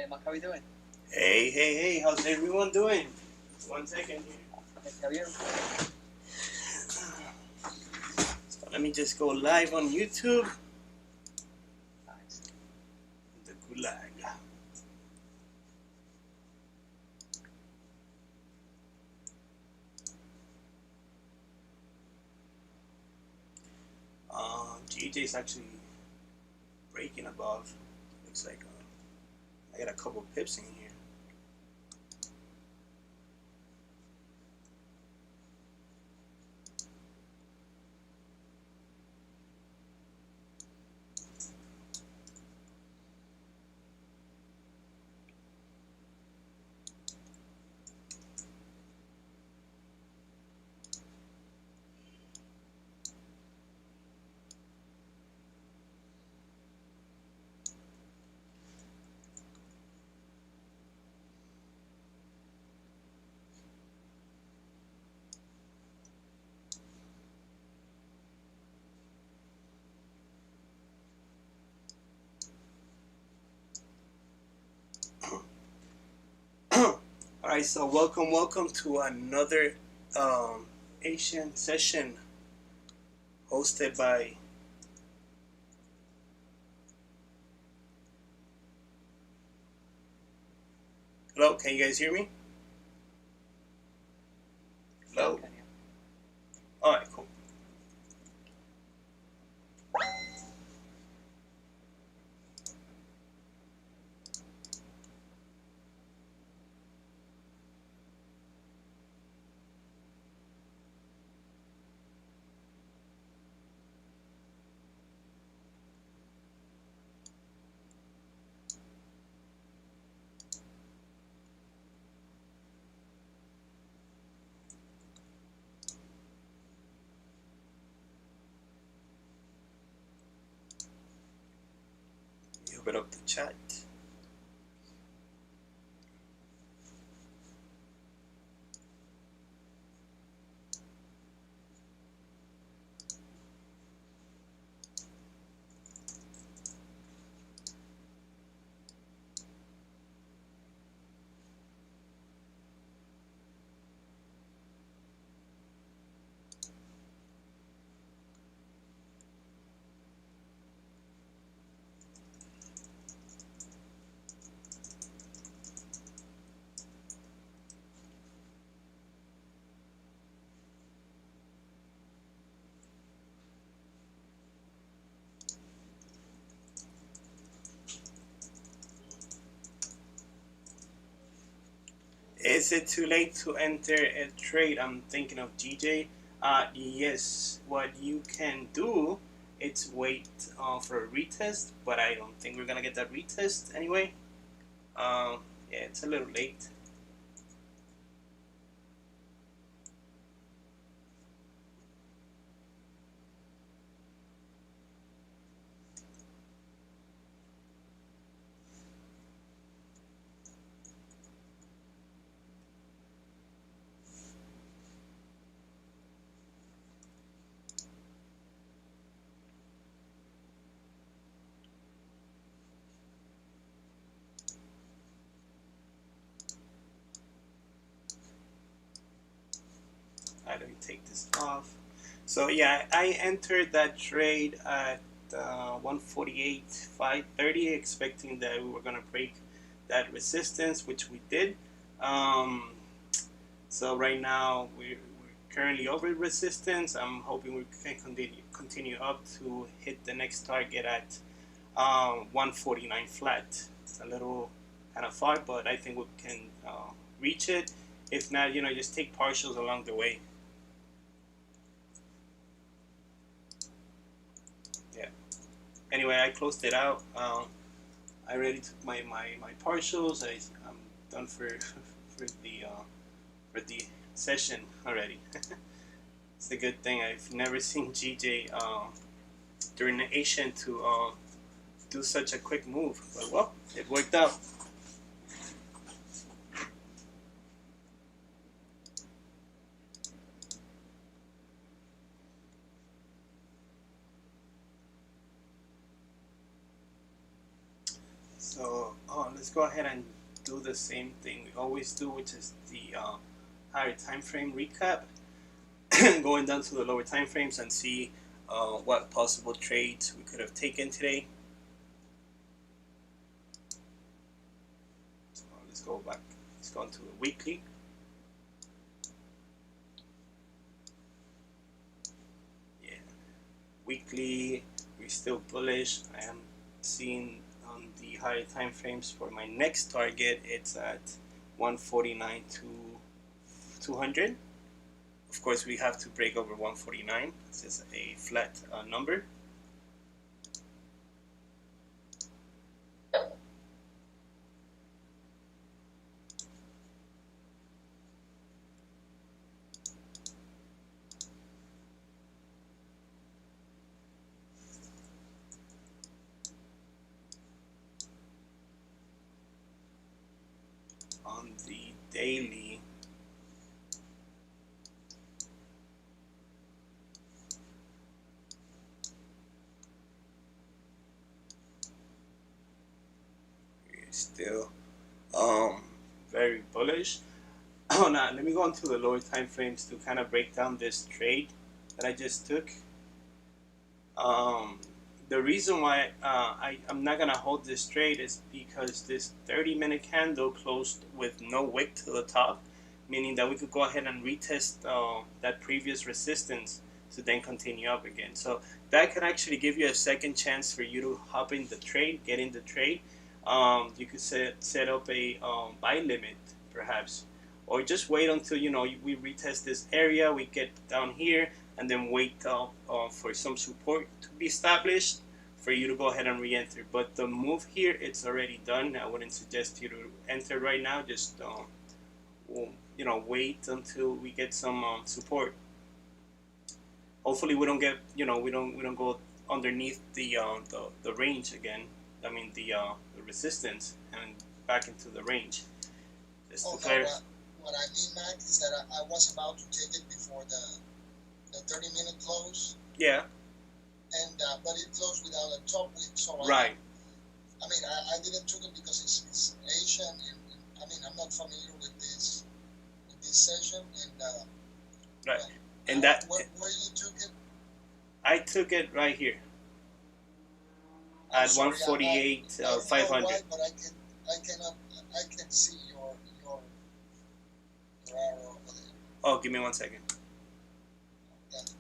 Hey, Mack, how are you doing? Hey, how's everyone doing? 1 second here. Hey, how are you? So let me just go live on YouTube. Nice. The gulag. GJ's actually breaking above. Looks like I got a couple pips in here. Alright, so welcome to another Asian session hosted by Hello, can you guys hear me? Hello? Can you? Alright, cool. You open up the chat. Is it too late to enter a trade? I'm thinking of GJ. Yes, what you can do is wait for a retest, but I don't think we're gonna get that retest anyway. Yeah, it's a little late. Let me take this off. So yeah, I entered that trade at 148.530, expecting that we were gonna break that resistance, which we did. So right now we're currently over resistance. I'm hoping we can continue up to hit the next target at 149 flat. It's a little kind of far, but I think we can reach it. If not, just take partials along the way. Yeah. Anyway, I closed it out. I already took my partials. I'm done for the session already. It's a good thing. I've never seen GJ during the Asian to do such a quick move, but well, it worked out. So let's go ahead and do the same thing we always do, which is the higher time frame recap. Going down to the lower time frames and see what possible trades we could have taken today. So let's go back. Let's go into the weekly. Yeah, weekly we're still bullish. I am seeing on the higher time frames for my next target. It's at 149 to 200. Of course, we have to break over 149. This is a flat number. On the daily, still very bullish. Oh, now let me go into the lower time frames to kind of break down this trade that I just took. The reason why I'm not gonna hold this trade is because this 30-minute candle closed with no wick to the top, meaning that we could go ahead and retest that previous resistance to then continue up again. So that could actually give you a second chance for you to hop in the trade, get in the trade. You could set up a buy limit perhaps, or just wait until we retest this area, we get down here, and then wait for some support to be established for you to go ahead and re-enter. But the move here, it's already done. I wouldn't suggest you to enter right now. Just wait until we get some support. Hopefully we don't get we don't go underneath the range again. I mean the resistance and back into the range. Just to clarify. What I mean, Mac, is that I was about to take it before the 30-minute close. Yeah. And but it closed without a top wick, so right. I didn't took it because it's Asian, and I mean I'm not familiar with this session, and right. And that where you took it? I took it right here at 148 500. Why, but I can see your arrow over there. Oh, give me 1 second. That's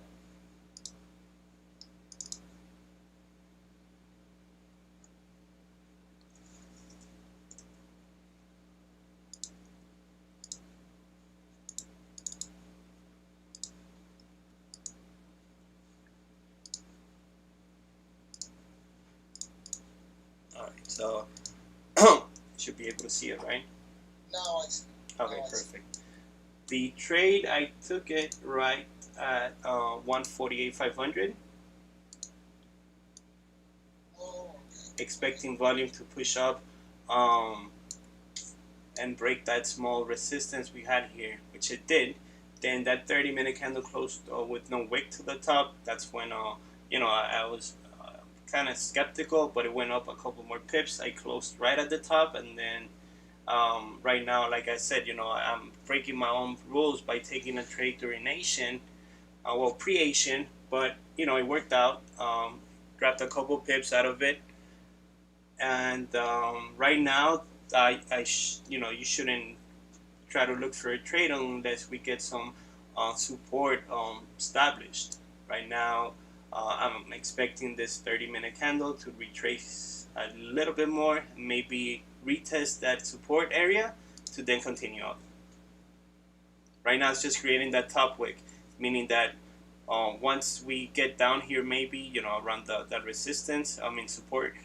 Alright, so should be able to see it, right? now I see. Okay, perfect. The trade, I took it right at 148 500. Oh, okay. Expecting volume to push up and break that small resistance we had here, which it did. Then that 30-minute candle closed with no wick to the top. That's when I was kind of skeptical, but it went up a couple more pips. I closed right at the top, and then right now, like I said, I'm breaking my own rules by taking a trade during Asian, pre-Asian, but it worked out. Grabbed a couple pips out of it, and right now, you shouldn't try to look for a trade unless we get some support established. Right now, I'm expecting this 30-minute candle to retrace a little bit more, maybe retest that support area to then continue up. Right now it's just creating that top wick, meaning that once we get down here, maybe around that resistance, support,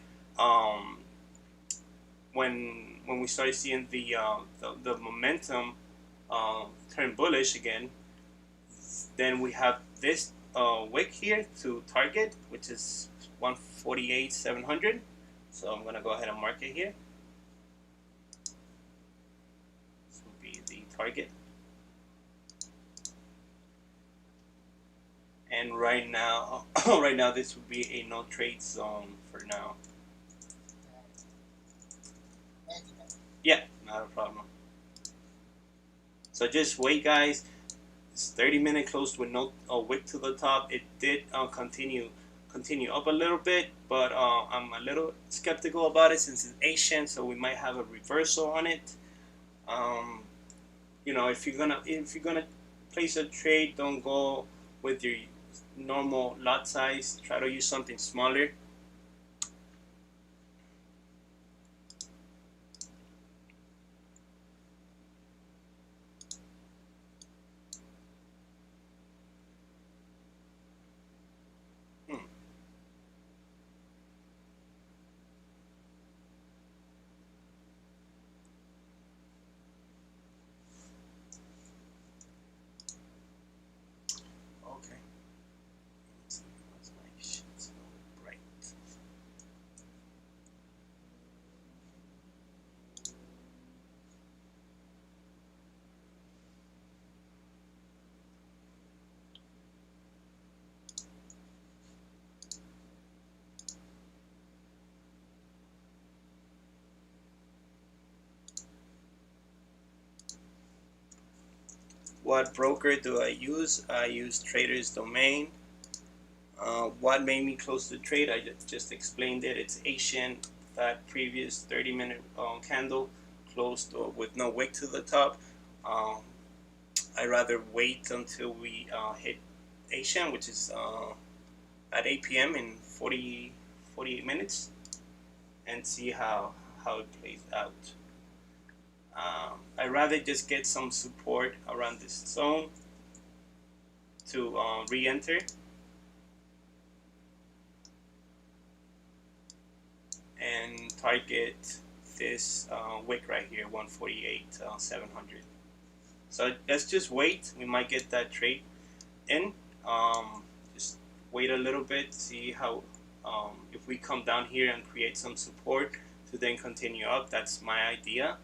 when we start seeing the momentum turn bullish again, then we have this wick here to target, which is 148 700. So I'm gonna go ahead and mark it here. This will be the target. And right now, this would be a no trade zone for now. Thank you. Yeah, not a problem. So just wait, guys. It's 30-minute close with no wick to the top. It did continue up a little bit, but I'm a little skeptical about it since it's Asian, so we might have a reversal on it. You know, if you're gonna place a trade, don't go with your normal lot size. Try to use something smaller. Okay. What's my shit so bright? What broker do I use? I use Trader's Domain. What made me close the trade? I just explained it. It's Asian. That previous 30-minute candle closed with no wick to the top. I'd rather wait until we hit Asian, which is at 8 p.m. in 48 minutes, and see how it plays out. I'd rather just get some support around this zone to re-enter and target this wick right here, 148,700. So let's just wait. We might get that trade in. Just wait a little bit, see how if we come down here and create some support to then continue up. That's my idea.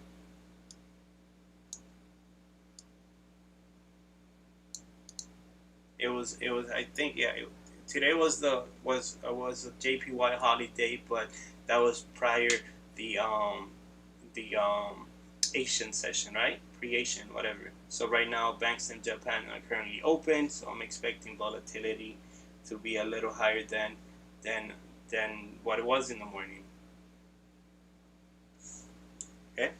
It was I think, yeah, today was a JPY holiday, but that was prior the Asian session, right? Pre-Asian, whatever. So right now banks in Japan are currently open, so I'm expecting volatility to be a little higher than what it was in the morning. Okay.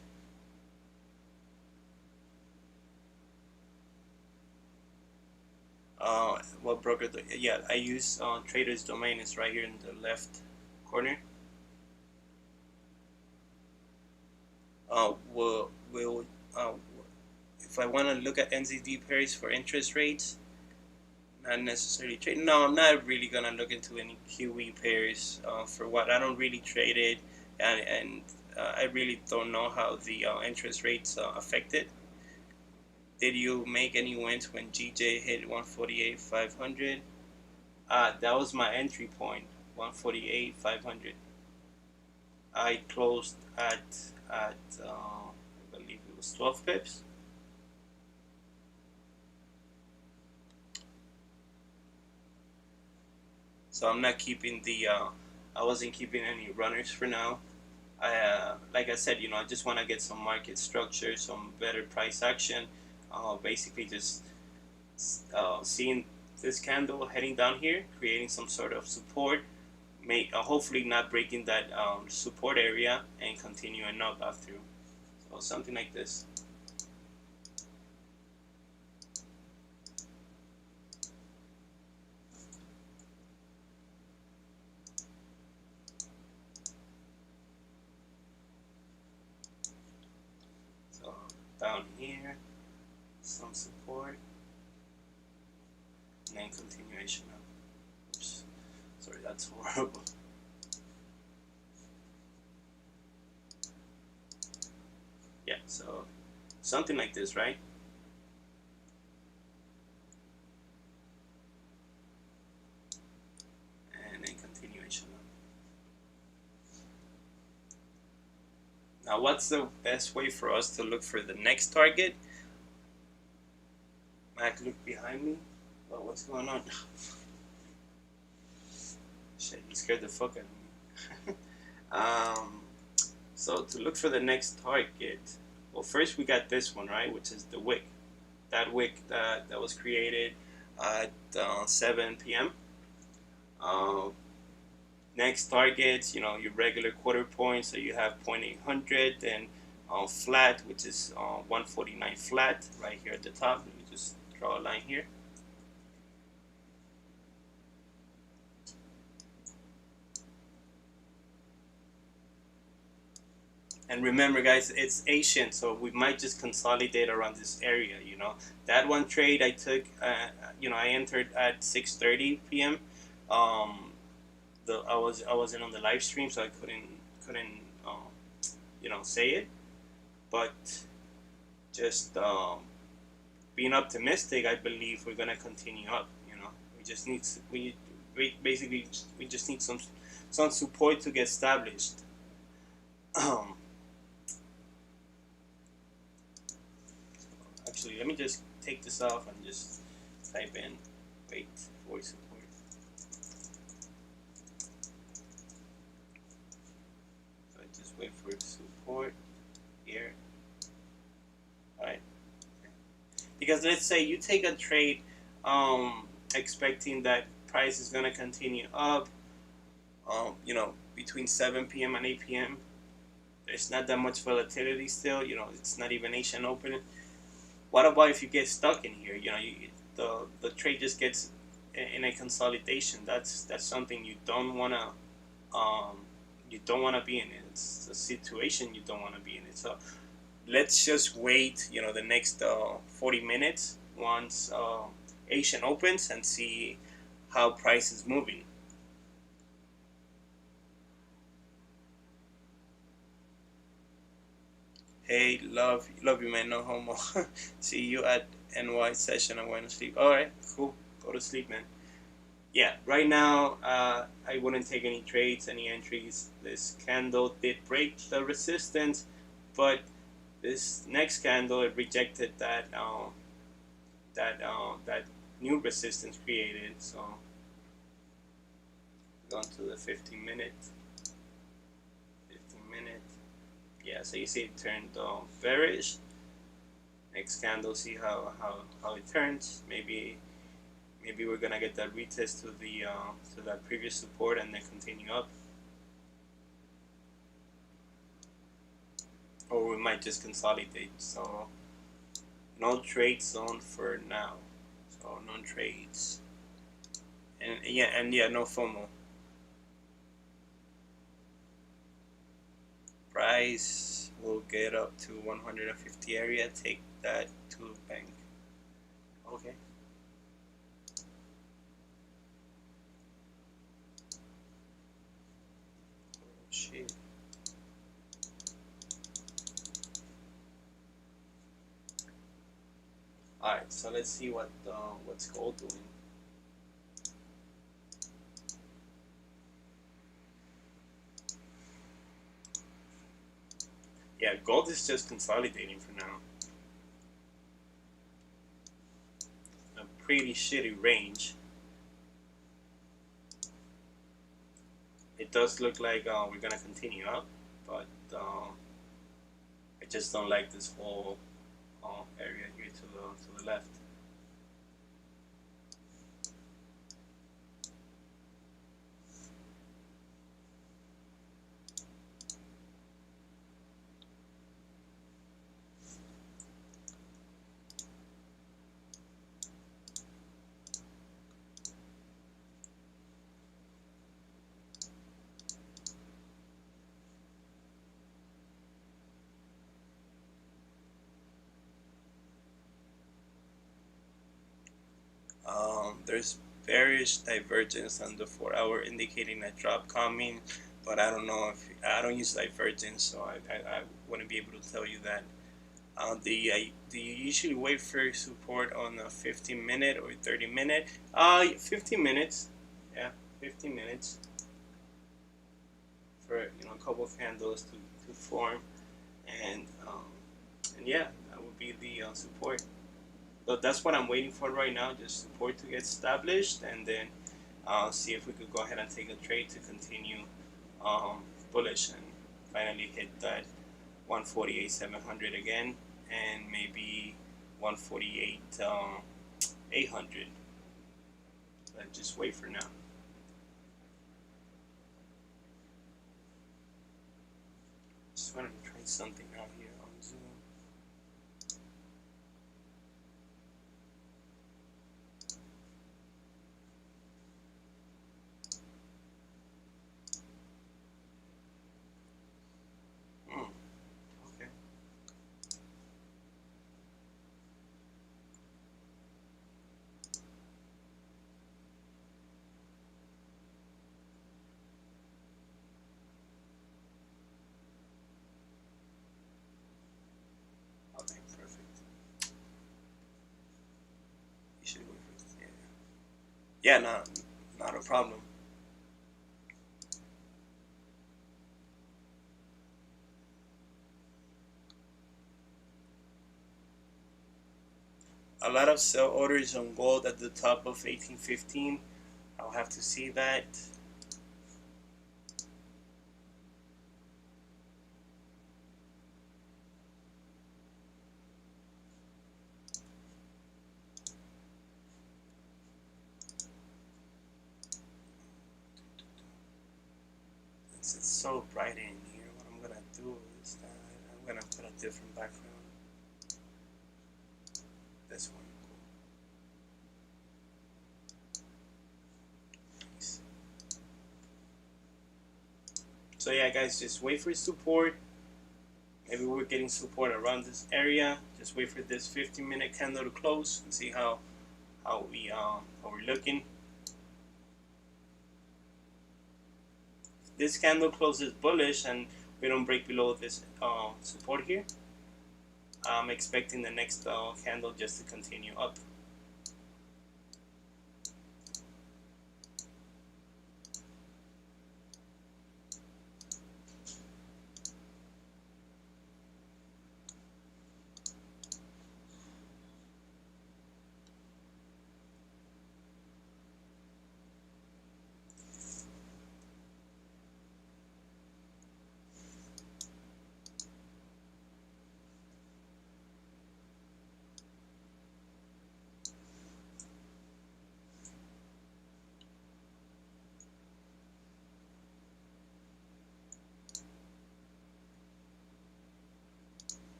What broker? Yeah, I use Trader's Domain. It's right here in the left corner. If I want to look at NZD pairs for interest rates, not necessarily trade. No, I'm not really gonna look into any QE pairs for what I don't really trade it, and I really don't know how the interest rates affect it. Did you make any wins when GJ hit 148,500? That was my entry point, 148,500. I closed at I believe it was 12 pips. So I'm not keeping I wasn't keeping any runners for now. Like I said, I just want to get some market structure, some better price action. Basically just seeing this candle heading down here, creating some sort of support, hopefully not breaking that support area and continuing up after. So something like this. So down here, some support, and then continuation up. Oops, sorry, that's horrible. Yeah, so something like this, right? And then continuation up. Now, what's the best way for us to look for the next target? Mack, look behind me. Oh, what's going on? Shit, you scared the fuck out of me. So to look for the next target, well, first we got this one, right, which is the wick. That wick that was created at 7 p.m. Next targets, your regular quarter point, so you have 0.800 and flat, which is 149 flat right here at the top. Let me just draw a line here. And remember, guys, it's Asian, so we might just consolidate around this area. That one trade I took, I entered at 6:30 p.m. I wasn't on the live stream, so I couldn't say it. But just being optimistic, I believe we're gonna continue up. We just need we just need some support to get established. Actually, let me just take this off and just type in wait for support. So I just wait for support here. Alright. Because let's say you take a trade expecting that price is gonna continue up between 7 p.m. and 8 p.m. There's not that much volatility still, it's not even Asian open. What about if you get stuck in here? The trade just gets in a consolidation. That's something you don't wanna be in. It's a situation you don't wanna be in it. So let's just wait, the next 40 minutes once Asian opens and see how price is moving. Hey, love you, man. No homo. See you at NY session. I'm going to sleep. All right, cool. Go to sleep, man. Yeah, right now I wouldn't take any trades, any entries. This candle did break the resistance, but this next candle it rejected that new resistance created. So going to the 15 minute. Yeah, so you see it turned bearish. Next candle, see how it turns. Maybe we're gonna get that retest to the to that previous support and then continue up, or we might just consolidate. So no trade zone for now. So no trades, and yeah, no FOMO. Price will get up to 150 area. Take that to the bank. Okay. Oh shit. All right. So let's see what's gold doing. Yeah, gold is just consolidating for now. A pretty shitty range. It does look like we're gonna continue up, but I just don't like this whole area here to the left. There's bearish divergence on the 4-hour indicating a drop coming, but I don't know if I don't use divergence, so I wouldn't be able to tell you that. Do you usually wait for support on a 15-minute or 30-minute? 15 minutes. Yeah, 15 minutes for a couple of candles to form, and yeah, that would be the support. So that's what I'm waiting for right now, just support to get established, and then see if we could go ahead and take a trade to continue bullish and finally hit that 148,700 again, and maybe 148,800. But just wait for now. Just wanted to try something out here on Zoom. Okay. Okay, perfect. You should wait for this. Yeah, not a problem. A lot of sell orders on gold at the top of 1815. I'll have to see that. Since it's so bright in here, what I'm gonna do is that I'm gonna put a different background. This one. Nice. So yeah, guys, just wait for support. Maybe we're getting support around this area. Just wait for this 15-minute candle to close and see how we're looking. If this candle closes bullish and we don't break below this support here, I'm expecting the next candle just to continue up.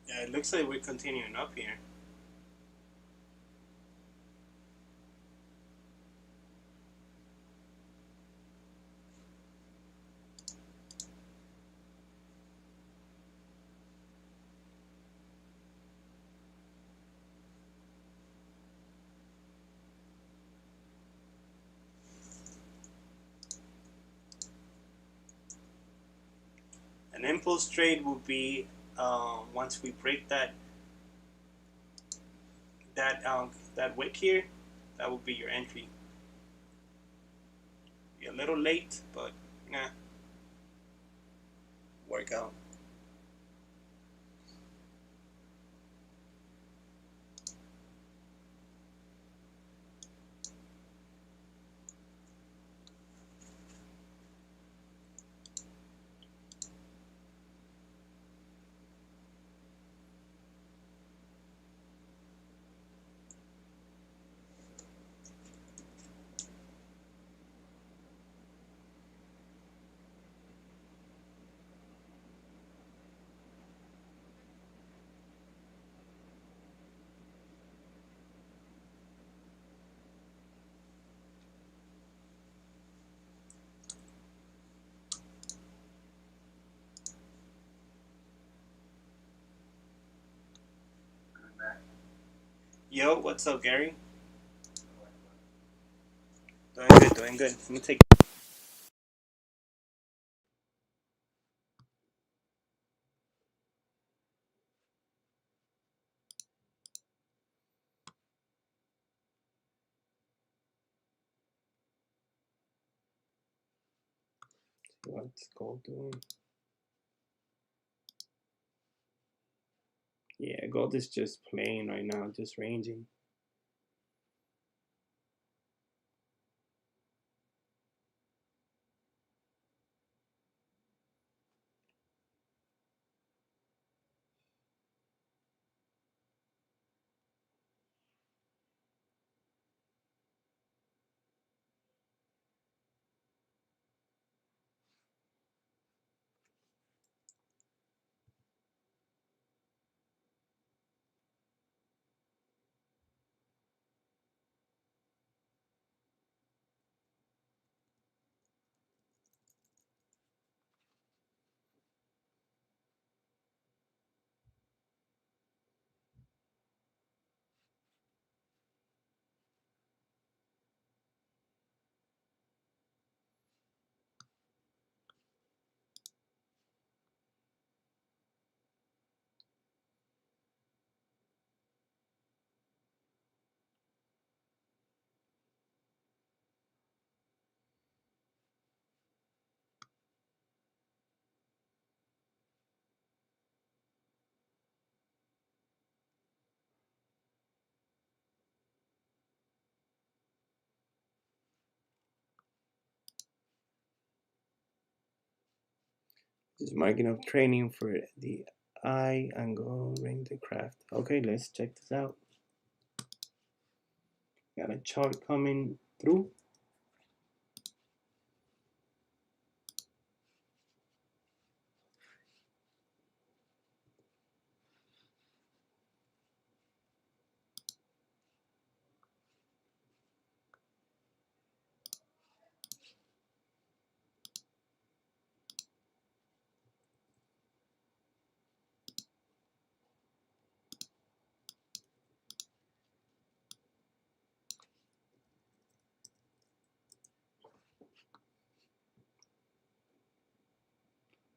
Yeah, it looks like we're continuing up here. An impulse trade will be once we break that wick here, that will be your entry. Be a little late, but nah, work out. Yo, what's up, Gary? Doing good, doing good. Let me take. What's gold doing? Yeah, gold is just playing right now, just ranging. Just marking up training for the eye angle ring the craft. Okay, let's check this out. Got a chart coming through.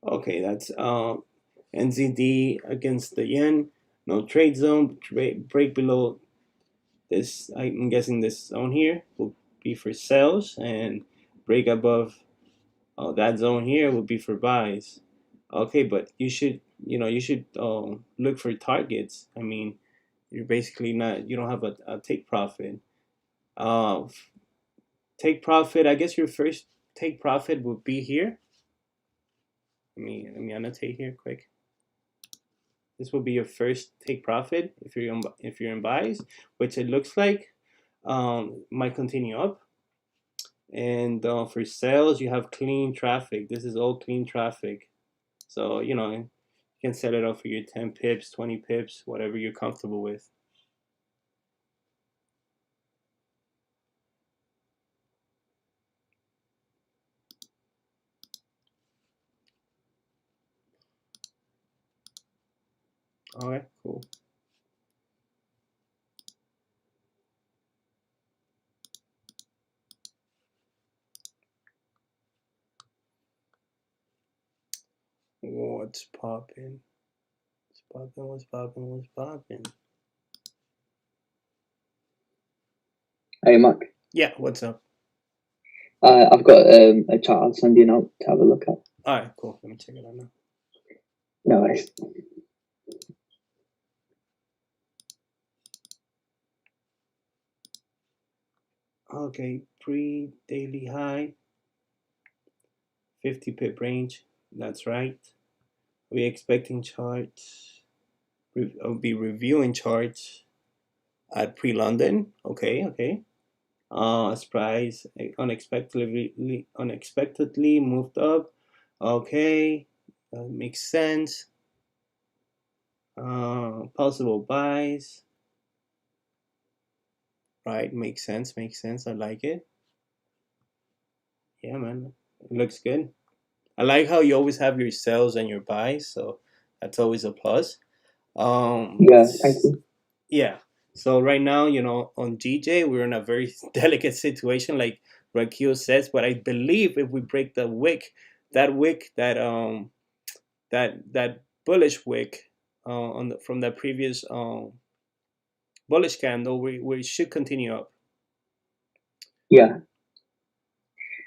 Okay, that's NZD against the yen. No trade zone. Break below this. I'm guessing this zone here will be for sales, and break above that zone here will be for buys. Okay, but you should look for targets. I mean, you're basically not, you don't have a take profit. Uh, take profit. I guess your first take profit would be here. Let me annotate here quick. This will be your first take profit if you're in buys, which it looks like might continue up. And for sales, you have clean traffic. This is all clean traffic. So, you can set it up for your 10 pips, 20 pips, whatever you're comfortable with. All right, cool. What's popping? What's popping? Hey, Mac. Yeah, what's up? I've got a chart I'll send you now to have a look at. All right, cool. Let me check it out now. No worries. Okay, pre-daily high, 50 pip range. That's right. We're expecting charts. I'll be reviewing charts at pre-London. Okay. Price unexpectedly moved up. Okay, makes sense. Possible buys. Right, makes sense. I like it. Yeah, man, it looks good. I like how you always have your sells and your buys, so that's always a plus. Yeah, thank you. Yeah. So right now, on GJ, we're in a very delicate situation, like Rakil says. But I believe if we break the wick, that bullish wick from the previous bullish candle, we should continue up. Yeah.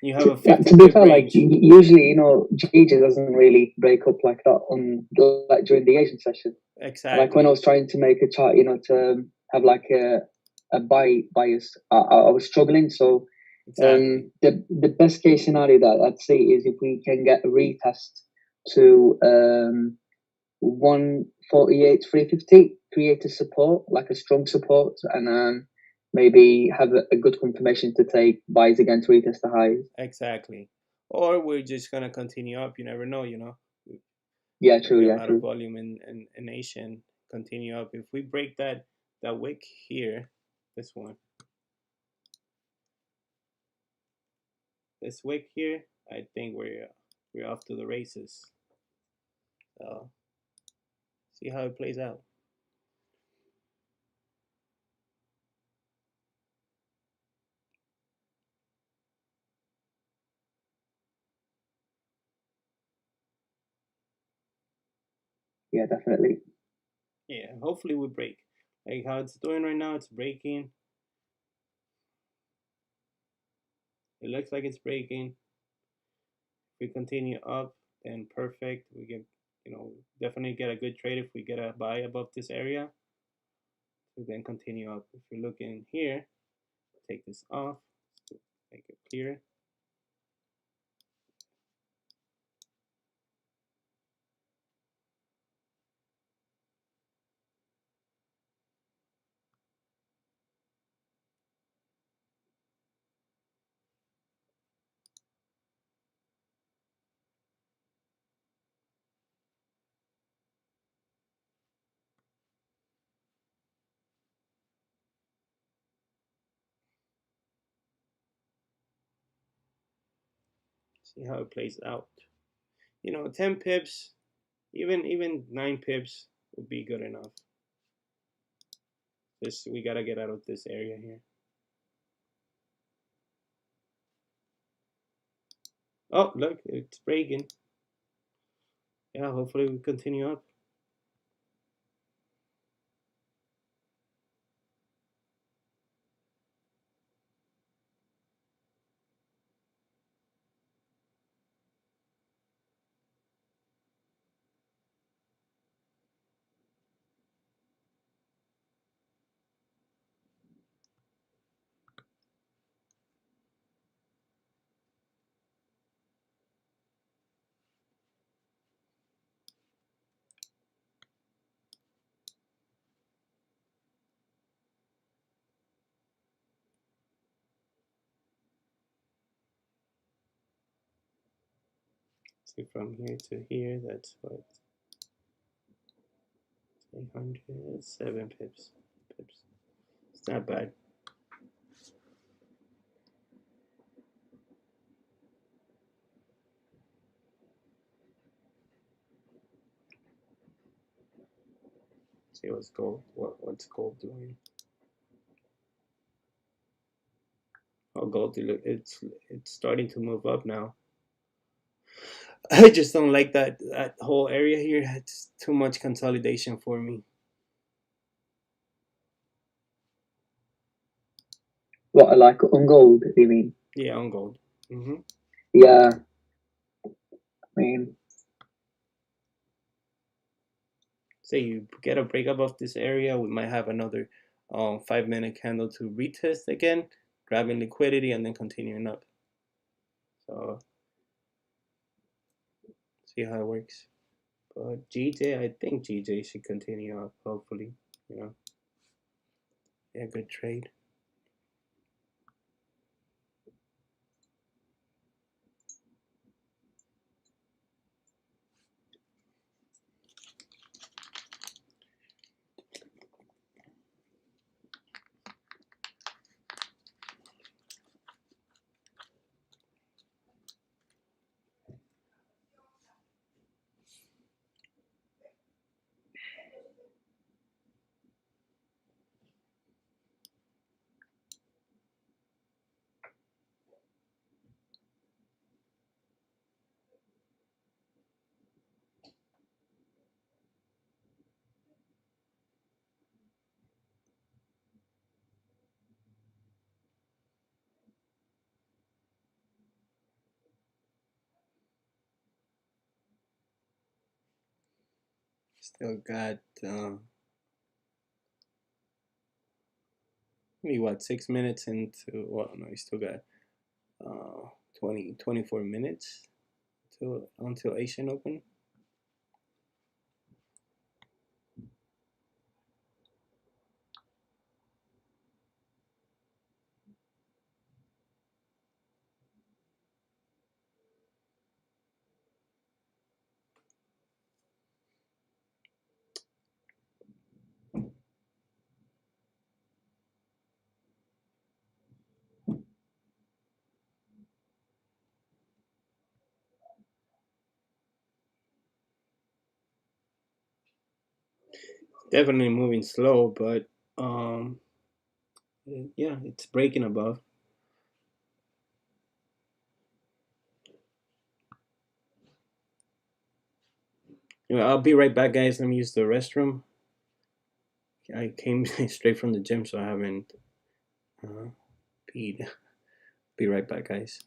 You have a To be 50 pip fair, like range. usually, you know, GJ doesn't really break up like that on like during the Asian session. Like when I Exactly. was trying to make a chart, you know, to have like a bias, I was struggling. So Exactly. the best case scenario that I'd say is if we can get a retest to 148 350, create a support, like a strong support, and maybe have a good confirmation to take buys again to retest the highs. Exactly. Or we're just gonna continue up. You never know. You know. Yeah, Like true. we have a Yeah, lot of true. volume in Asian. Continue up. If we break that wick here, this one, this wick here, I think we're off to the races. So see how it plays out. Yeah, definitely. Yeah, hopefully we break. Like how it's doing right now, it's breaking. It looks like it's breaking. If we continue up, then perfect. We get, you know, definitely get a good trade if we get a buy above this area. We then continue up. If you're looking here, take this off to make it clear. See how it plays out. You know, 10 pips, even 9 pips would be good enough. Just we gotta get out of this area here. Oh, look, it's breaking. Yeah, hopefully we continue up. See, from here to here, that's what 807 pips. It's not bad. See what's gold. What's gold doing? Oh, gold! It's starting to move up now. I just don't like that whole area here. It's too much consolidation for me. What I like on gold, you mean? Yeah, on gold. Yeah, I mean, Say you get a break above this area, we might have another 5-minute candle to retest again, grabbing liquidity and then continuing up. So see how it works. But GJ, I think GJ should continue up. Hopefully, you know, yeah, good trade. Still got maybe what, 6 minutes into, well, no, you still got 24 minutes until Asian Open. Definitely moving slow, but yeah, it's breaking above. Anyway, I'll be right back, guys. Let me use the restroom. I came straight from the gym, so I haven't peed. Be right back, guys.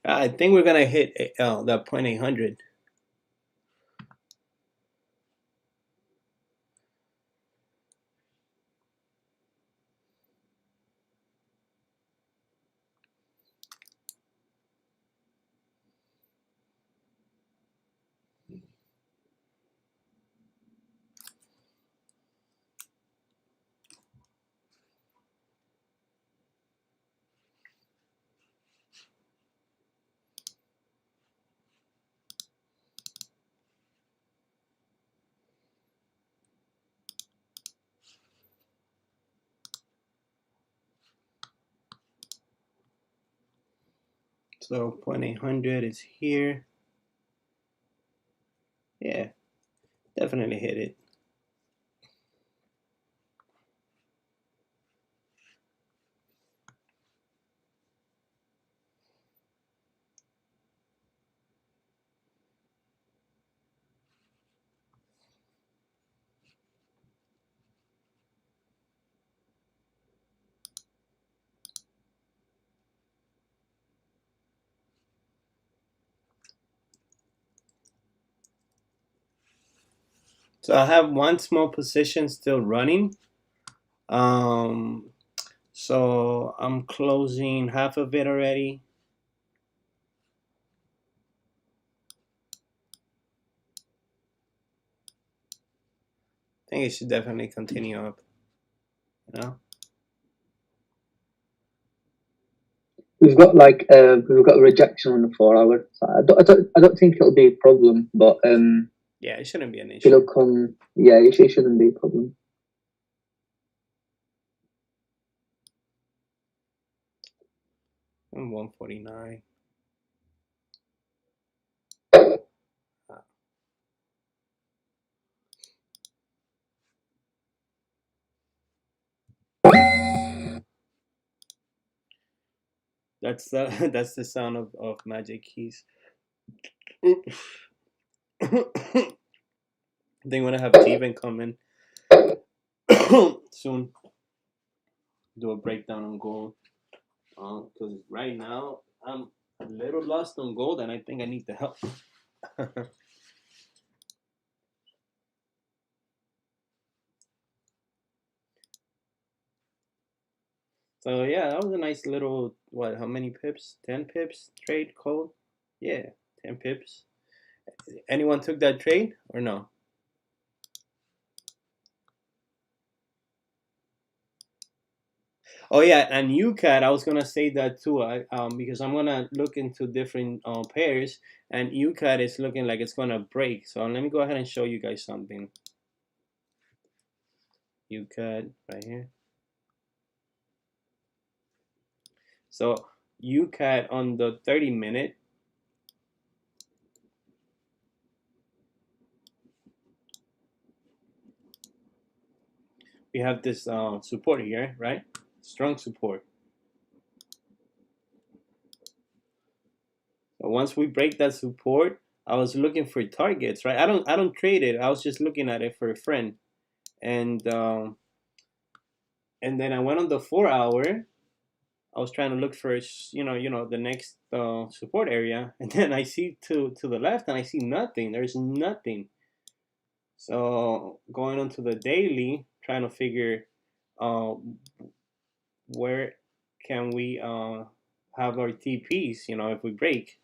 I think we're gonna hit that 0.800. So 0.800 is here. Yeah, definitely hit it. So I have one small position still running. So I'm closing half of it already. I think it should definitely continue up. You know? We've got we've got a rejection on the 4 hour. So I don't think it'll be a problem, but yeah, it shouldn't be an issue. it'll come. Yeah, it shouldn't be a problem. I'm 149. That's the that's the sound of magic keys. I think when I have Steven come in soon, do a breakdown on gold. Because right now I'm a little lost on gold, and I think I need the help. So yeah, that was a nice little what? How many pips? 10 pips trade cold. Yeah, 10 pips. Anyone took that trade or no? Oh yeah, and UCAD, I was gonna say that too. Because I'm gonna look into different pairs, and UCAD is looking like it's gonna break. So let me go ahead and show you guys something. UCAD right here. So UCAD on the 30-minute. We have this support here, right? Strong support. So once we break that support, I was looking for targets, right? I don't trade it. I was just looking at it for a friend, and then I went on the 4 hour. I was trying to look for the next support area, and then I see to the left, and I see nothing. There's nothing. So going on to the daily, trying to figure where can we have our TPs, if we break.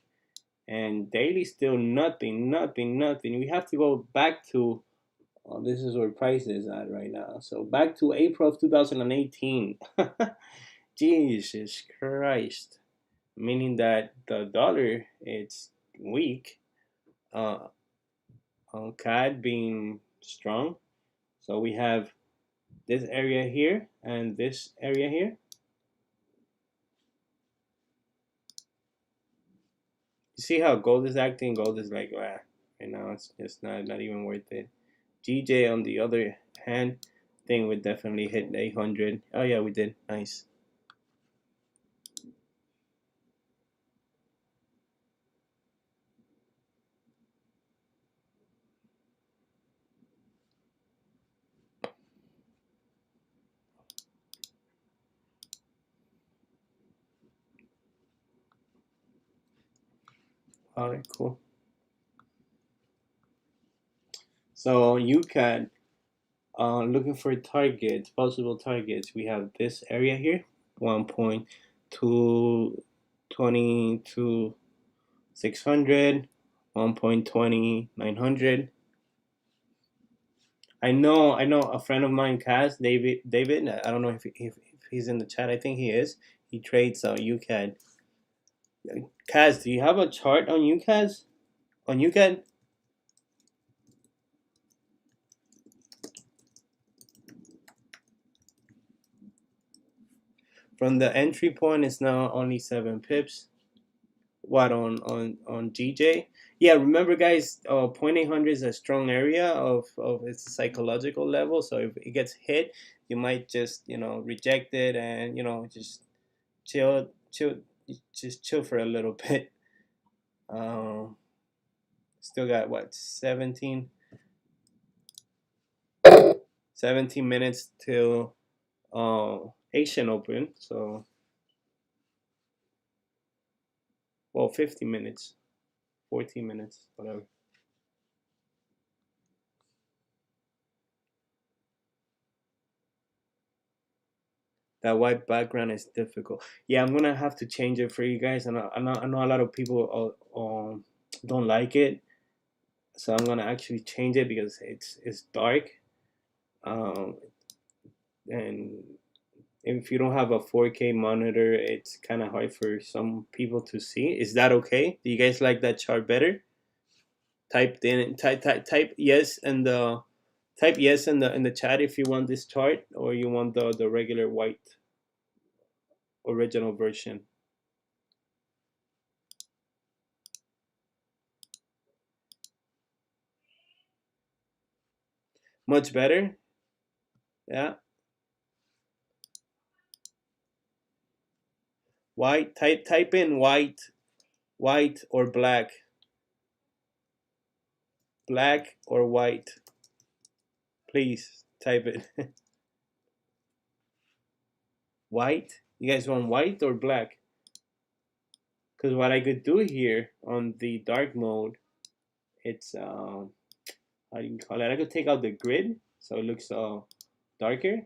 And daily still nothing. We have to go back to, this is where price is at right now. So back to April of 2018. Jesus Christ. Meaning that the dollar, it's weak. CAD being strong. So we have this area here and this area here. You see how gold is acting? Gold is like, right now it's just not even worth it. GJ on the other hand, think we definitely hit 800. Oh yeah, we did. Nice. All right, cool. So UCAD, looking for targets, possible targets. We have this area here, 1.222 600, 1.20 900. I know a friend of mine, Kaz, David. I don't know if he's in the chat. I think he is. He trades UCAD. Kaz, do you have a chart on UCAD? On UCAD? From the entry point, it's now only 7 pips. What on GJ? Yeah, remember guys, 0.800 is a strong area of its psychological level. So if it gets hit, you might just reject it and just chill for a little bit. Still got what 17 minutes till Asian Open. So 50 minutes, 14 minutes, whatever. That white background is difficult. Yeah, I'm gonna have to change it for you guys. I know a lot of people don't like it, so I'm gonna actually change it because it's dark. Um, and if you don't have a 4K monitor, it's kind of hard for some people to see. Is that okay? Do you guys like that chart better? Type yes in the type yes in the chat if you want this chart or you want the regular white original version. Much better. Yeah. White. Type in white or black. Black or white. Please type it. White. You guys want white or black? Because what I could do here on the dark mode, it's how do you call it? I could take out the grid so it looks darker.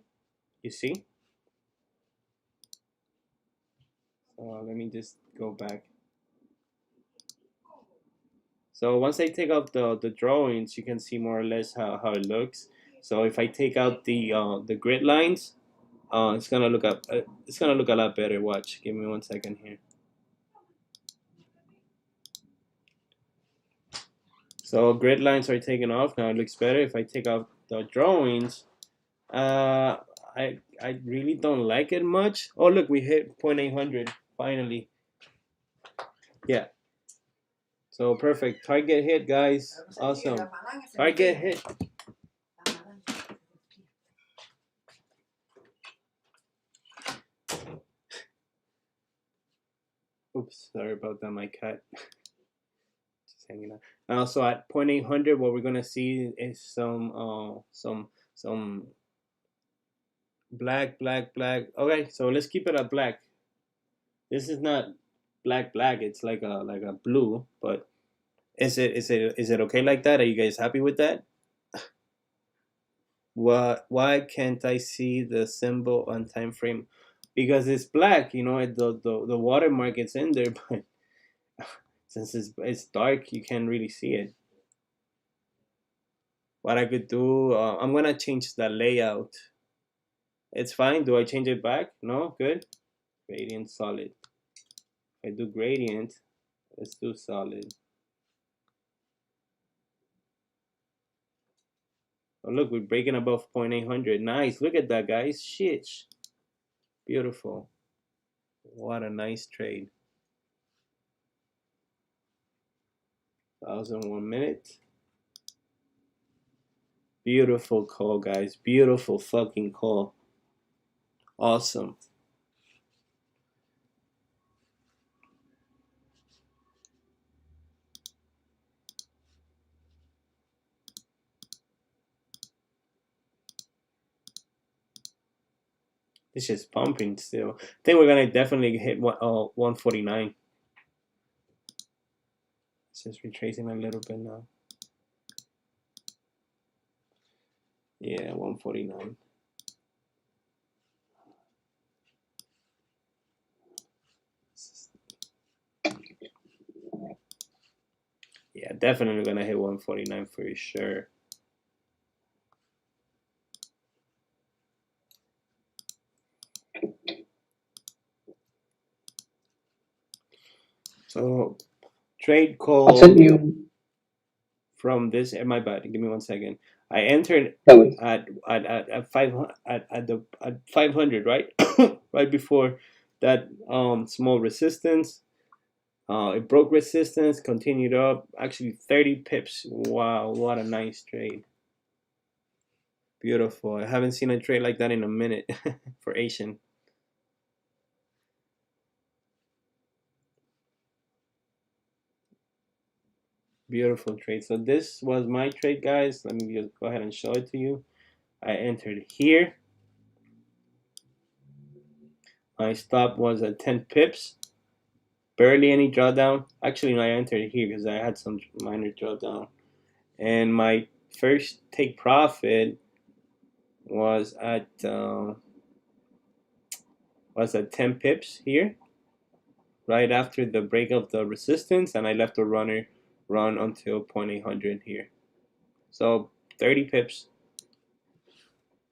You see? Let me just go back. So once I take out the drawings, you can see more or less how it looks. So if I take out the grid lines, it's gonna look up. It's gonna look a lot better. Watch. Give me 1 second here. So grid lines are taken off. Now it looks better. If I take out the drawings, I really don't like it much. Oh look, we hit 0.800 finally. Yeah. So perfect. Target hit, guys. Awesome. Target hit. Oops, sorry about that. My cat just hanging out. Now, so at 0.800, what we're gonna see is some black. Okay, so let's keep it at black. This is not black. It's like a blue, but is it okay like that? Are you guys happy with that? Why can't I see the symbol on time frame? Because it's black, you know, the watermark is in there, but since it's dark, you can't really see it. What I could do, I'm gonna change the layout. It's fine. Do I change it back? No, good. Gradient solid. If I do gradient, let's do solid. Oh look, we're breaking above 0.800. Nice. Look at that, guys. Shit. Beautiful. What a nice trade. 1,001 minute. Beautiful call, guys. Beautiful fucking call. Awesome. It's just pumping still. I think we're gonna definitely hit 149. It's just retracing a little bit now. Yeah, 149. Yeah, definitely gonna hit 149 for sure. So trade call. I sent you. From this, my bad. Give me 1 second. I entered at 500, right? Right before that small resistance. It broke resistance, continued up. Actually, 30 pips. Wow, what a nice trade. Beautiful. I haven't seen a trade like that in a minute for Asian. Beautiful trade. So this was my trade, guys. Let me just go ahead and show it to you. I entered here. My stop was at 10 pips. Barely any drawdown. Actually, no, I entered here because I had some minor drawdown. And my first take profit was at was at 10 pips here, right after the break of the resistance, and I left the runner run until 0.800 here. So 30 pips.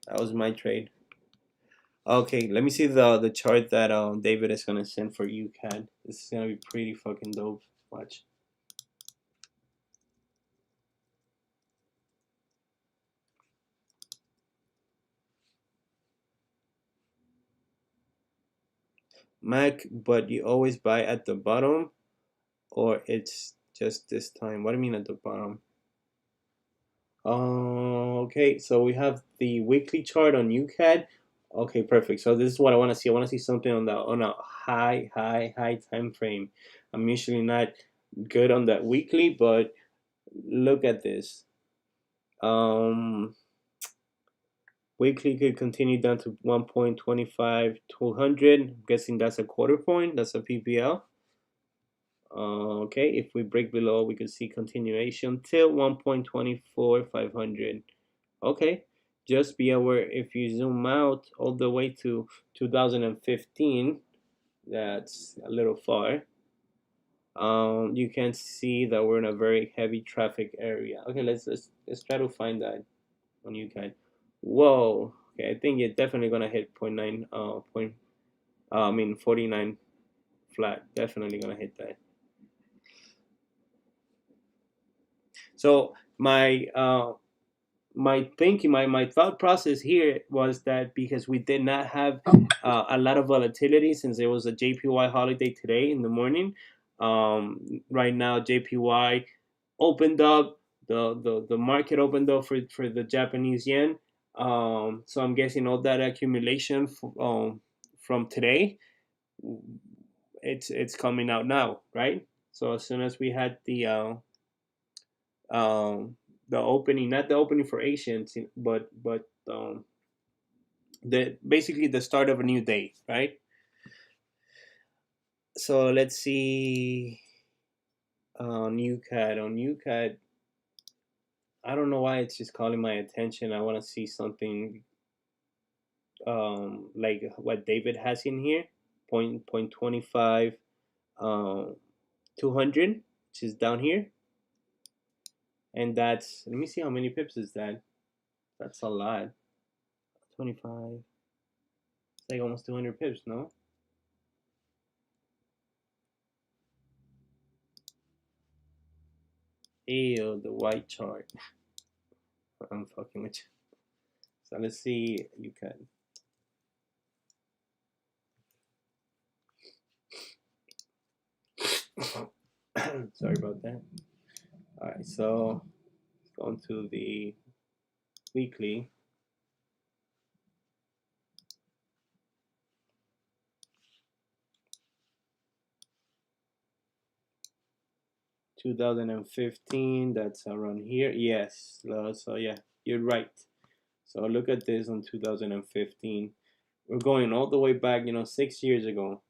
That was my trade. Okay, let me see the chart that David is gonna send for UCAD. This is gonna be pretty fucking dope. Watch. Mac, but you always buy at the bottom, or it's just this time? What do you mean at the bottom? Okay, so we have the weekly chart on UCAD. Okay, perfect. So this is what I want to see. I want to see something on a high time frame. I'm usually not good on that weekly, but look at this. Weekly could continue down to 1.25 200. I'm guessing that's a quarter point. That's a PPL. Okay, if we break below, we could see continuation till 1.24 500. Okay, just be aware if you zoom out all the way to 2015, that's a little far. You can see that we're in a very heavy traffic area. Okay, let's try to find that on UCAD. Whoa. Okay, I think you're definitely gonna hit 49 flat. Definitely gonna hit that. So my thinking, my thought process here was that because we did not have a lot of volatility since there was a JPY holiday today in the morning. Right now JPY opened up, the market opened up for the Japanese yen. So I'm guessing all that accumulation from today, it's coming out now, right? So as soon as we had the opening, not the opening for Asians, but the basically the start of a new day, right? So let's see on UCAD. I don't know why it's just calling my attention. I want to see something like what David has in here, point 25 200, which is down here, and that's, let me see how many pips is that. That's a lot. 25, it's like almost 200 pips, no? Ew, the white chart. I'm fucking with you. So let's see UCAD. Sorry about that. All right, so going to the weekly. $2015, that's around here. Yes, so yeah, you're right. So look at this on 2015. We're going all the way back, 6 years ago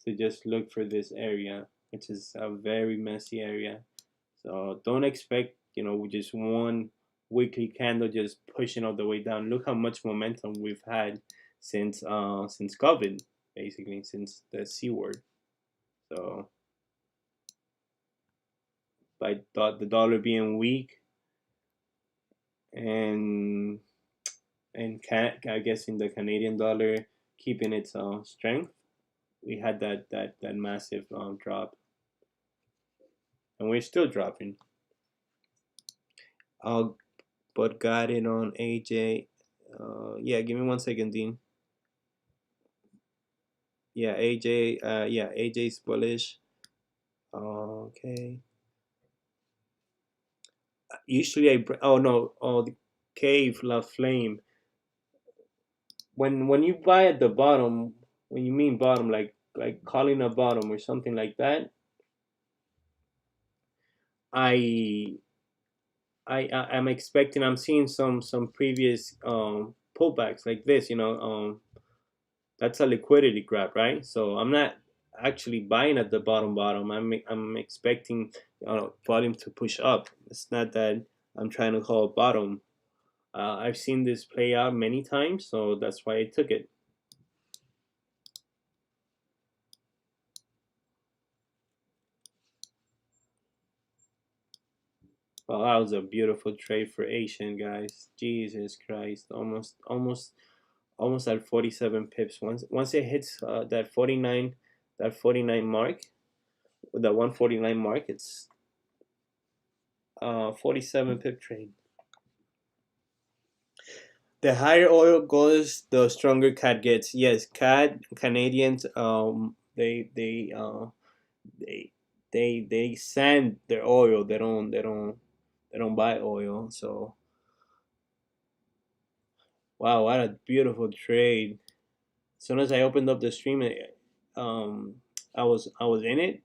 to just look for this area, which is a very messy area. So don't expect, just one weekly candle just pushing all the way down. Look how much momentum we've had since COVID, basically, since the C word. So by the dollar being weak and I guess in the Canadian dollar keeping its strength, we had that massive drop, and we're still dropping. But got it on AJ. Yeah, give me 1 second, Dean. Yeah, AJ. Yeah, AJ's bullish. Okay. Usually the cave la flame. When you buy at the bottom, when you mean bottom, like calling a bottom or something like that, I'm expecting, I'm seeing some previous pullbacks like this, that's a liquidity grab, right? So I'm not actually buying at the bottom. I'm expecting volume to push up. It's not that I'm trying to call a bottom. I've seen this play out many times, so that's why I took it. Well, that was a beautiful trade for Asian, guys. Jesus Christ, almost at 47 pips. Once it hits that 49 mark, with that 149 mark, it's 47 pip trade. The higher oil goes, the stronger CAD gets. Yes, Canadians, they send their oil. They don't buy oil. So wow, what a beautiful trade. As soon as I opened up the stream, I was in it.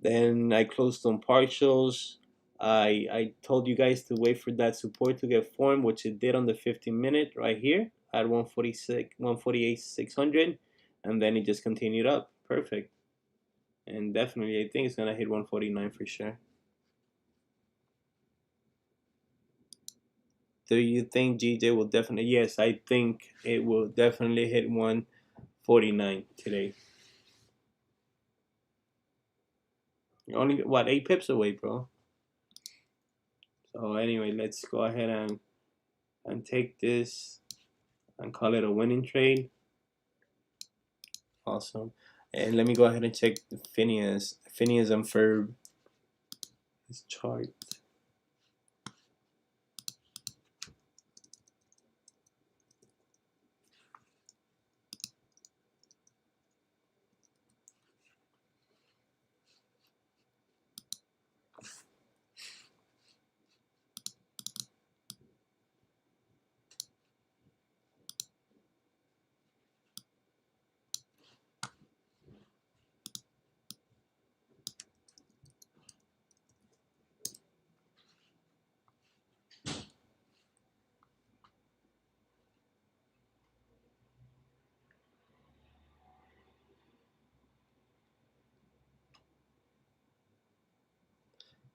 Then I closed on partials. I told you guys to wait for that support to get formed, which it did on the 15-minute right here at 148 600, and then it just continued up. Perfect. And definitely, I think it's gonna hit 149 for sure. Do you think GJ will definitely? Yes, I think it will definitely hit 149 today. You're only what, 8 pips away, bro. So anyway, let's go ahead and take this and call it a winning trade. Awesome. And let me go ahead and check the Phineas and Ferb, his chart.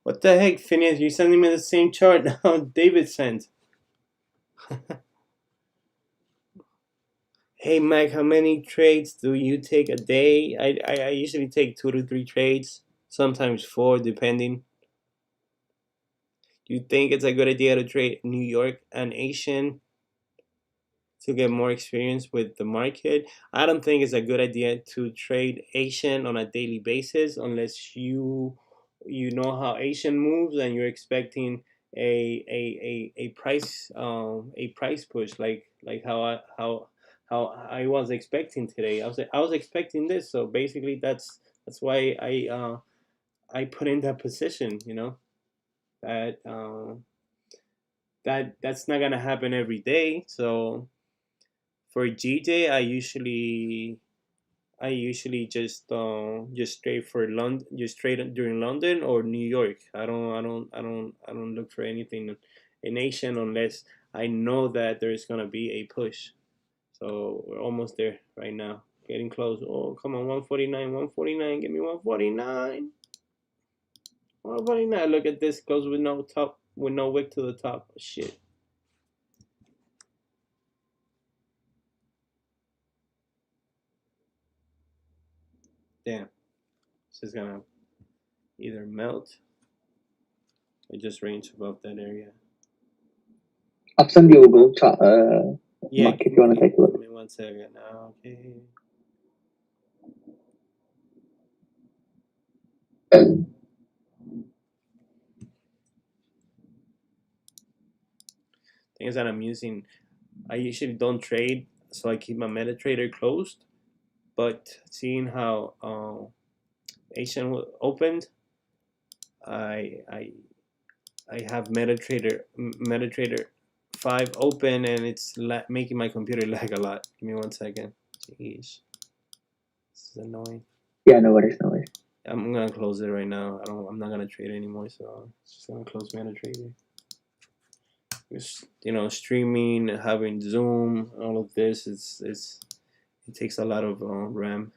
What the heck, Phineas? You're sending me the same chart now David sent. Hey Mac, how many trades do you take a day? I usually take 2 to 3 trades, sometimes 4, depending. Do you think it's a good idea to trade New York and Asian to get more experience with the market? I don't think it's a good idea to trade Asian on a daily basis unless you know how Asian moves and you're expecting a price push like how I was expecting today. I was expecting this, so basically that's why I put in that position. You know that that's not gonna happen every day. So for GJ, I usually just trade for London, just trade during London or New York. I don't look for anything in Asian unless I know that there's gonna be a push. So we're almost there right now, getting close. Oh, come on, 149, 149, give me 149. 149. Look at this, close with no top, with no wick to the top. Shit. Damn. This is gonna either melt or just range above that area. I'll send you a Google chat, Yeah, Mac, if you want to take a look. Give me 1 second now. Okay. Thing is that I'm using, I usually don't trade, so I keep my MetaTrader closed. But seeing how Asian opened, I have MetaTrader 5 open, and it's making my computer lag a lot. Give me 1 second. Jeez, this is annoying. Yeah, no worries, no worries. I'm gonna close it right now. I'm not gonna trade anymore, so I'm just gonna close MetaTrader. You know, streaming, having Zoom, all of this, it takes a lot of RAM.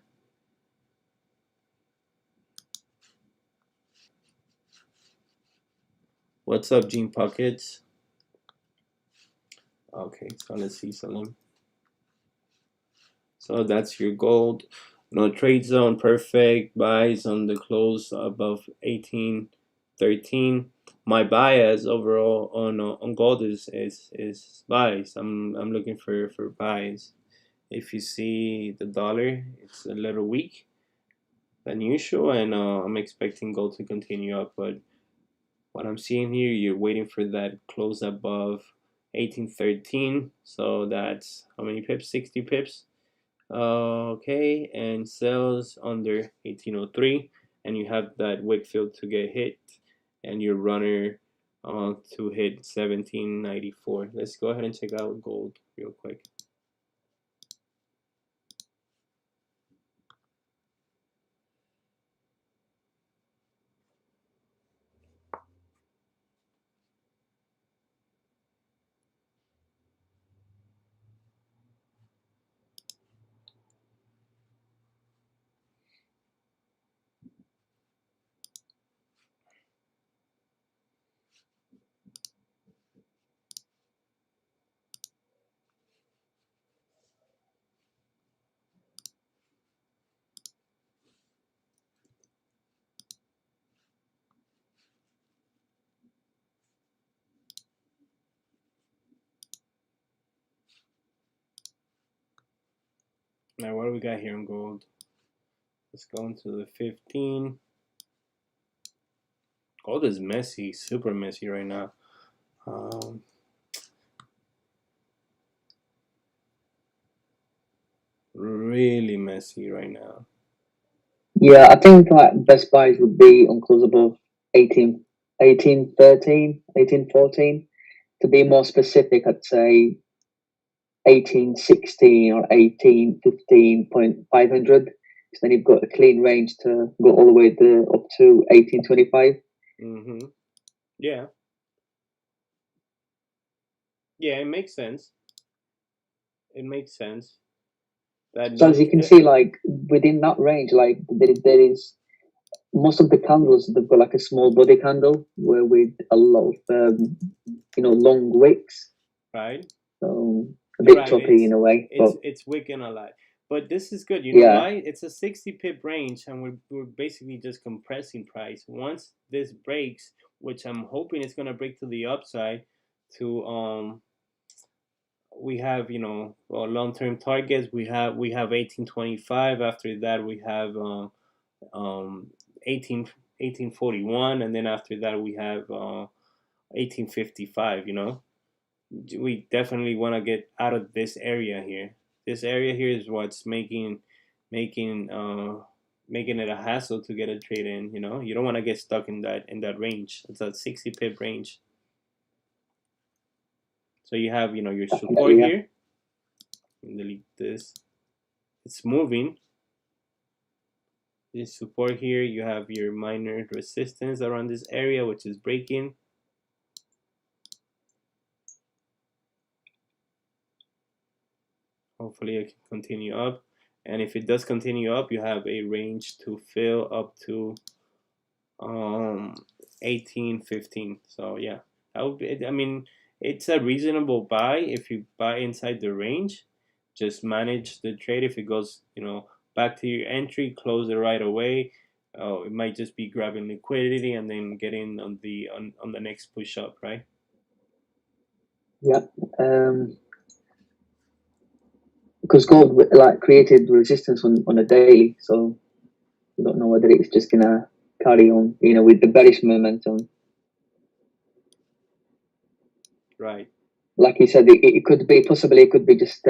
What's up, Gene Pockets? Okay, so let's see, Salim. So that's your gold. No trade zone, perfect. Buys on the close above 18 1813. My bias overall on gold is buys. I'm looking for buys. If you see the dollar, it's a little weak than usual, and I'm expecting gold to continue up. But what I'm seeing here, you're waiting for that close above 1813. So that's how many pips? 60 pips. Okay, and sells under 1803, and you have that Wakefield to get hit, and your runner to hit 1794. Let's go ahead and check out gold real quick. Now, what do we got here on gold? Let's go into the 15. Gold is messy, super messy right now. Really messy right now. Yeah, I think like best buys would be on close above 18, 1813, 1814. To be more specific, I'd say 1816 or 1815.500. So then you've got a clean range to go all the way up to 1825. Yeah. Yeah, it makes sense. It makes sense. That So as you can see, like within that range, like there is most of the candles, they've got like a small body candle where with a lot of long wicks. Right. So a bit toppy in a way. It's wicking a lot. But this is good. You know why? It's a 60 pip range, and we're basically just compressing price. Once this breaks, which I'm hoping it's gonna break to the upside, to we have long-term targets. We have 1825. After that, we have 1841, and then after that we have 1855. We definitely want to get out of this area here. This area here is what's making it a hassle to get a trade in. You don't want to get stuck in that range. It's a 60 pip range. So you have your support here. Delete this. It's moving. This support here. You have your minor resistance around this area, which is breaking. Hopefully it can continue up, and if it does continue up, you have a range to fill up to 1815. So yeah, that would be, I mean, it's a reasonable buy if you buy inside the range. Just manage the trade. If it goes back to your entry, close it right away. It might just be grabbing liquidity and then getting on the next push up, right? Yeah. Because gold created resistance on a daily, so we don't know whether it's just gonna carry on, with the bearish momentum. Right. Like you said, it could be possibly just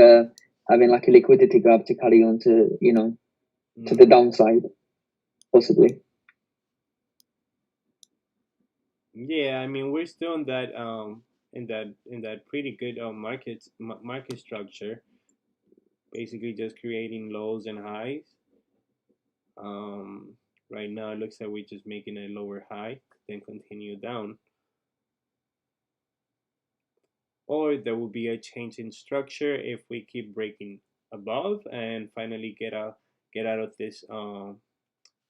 having like a liquidity grab to carry on to to the downside, possibly. Yeah, I mean we're still in that pretty good market structure. Basically just creating lows and highs. Right now it looks like we're just making a lower high, then continue down. Or there will be a change in structure if we keep breaking above and finally get out of this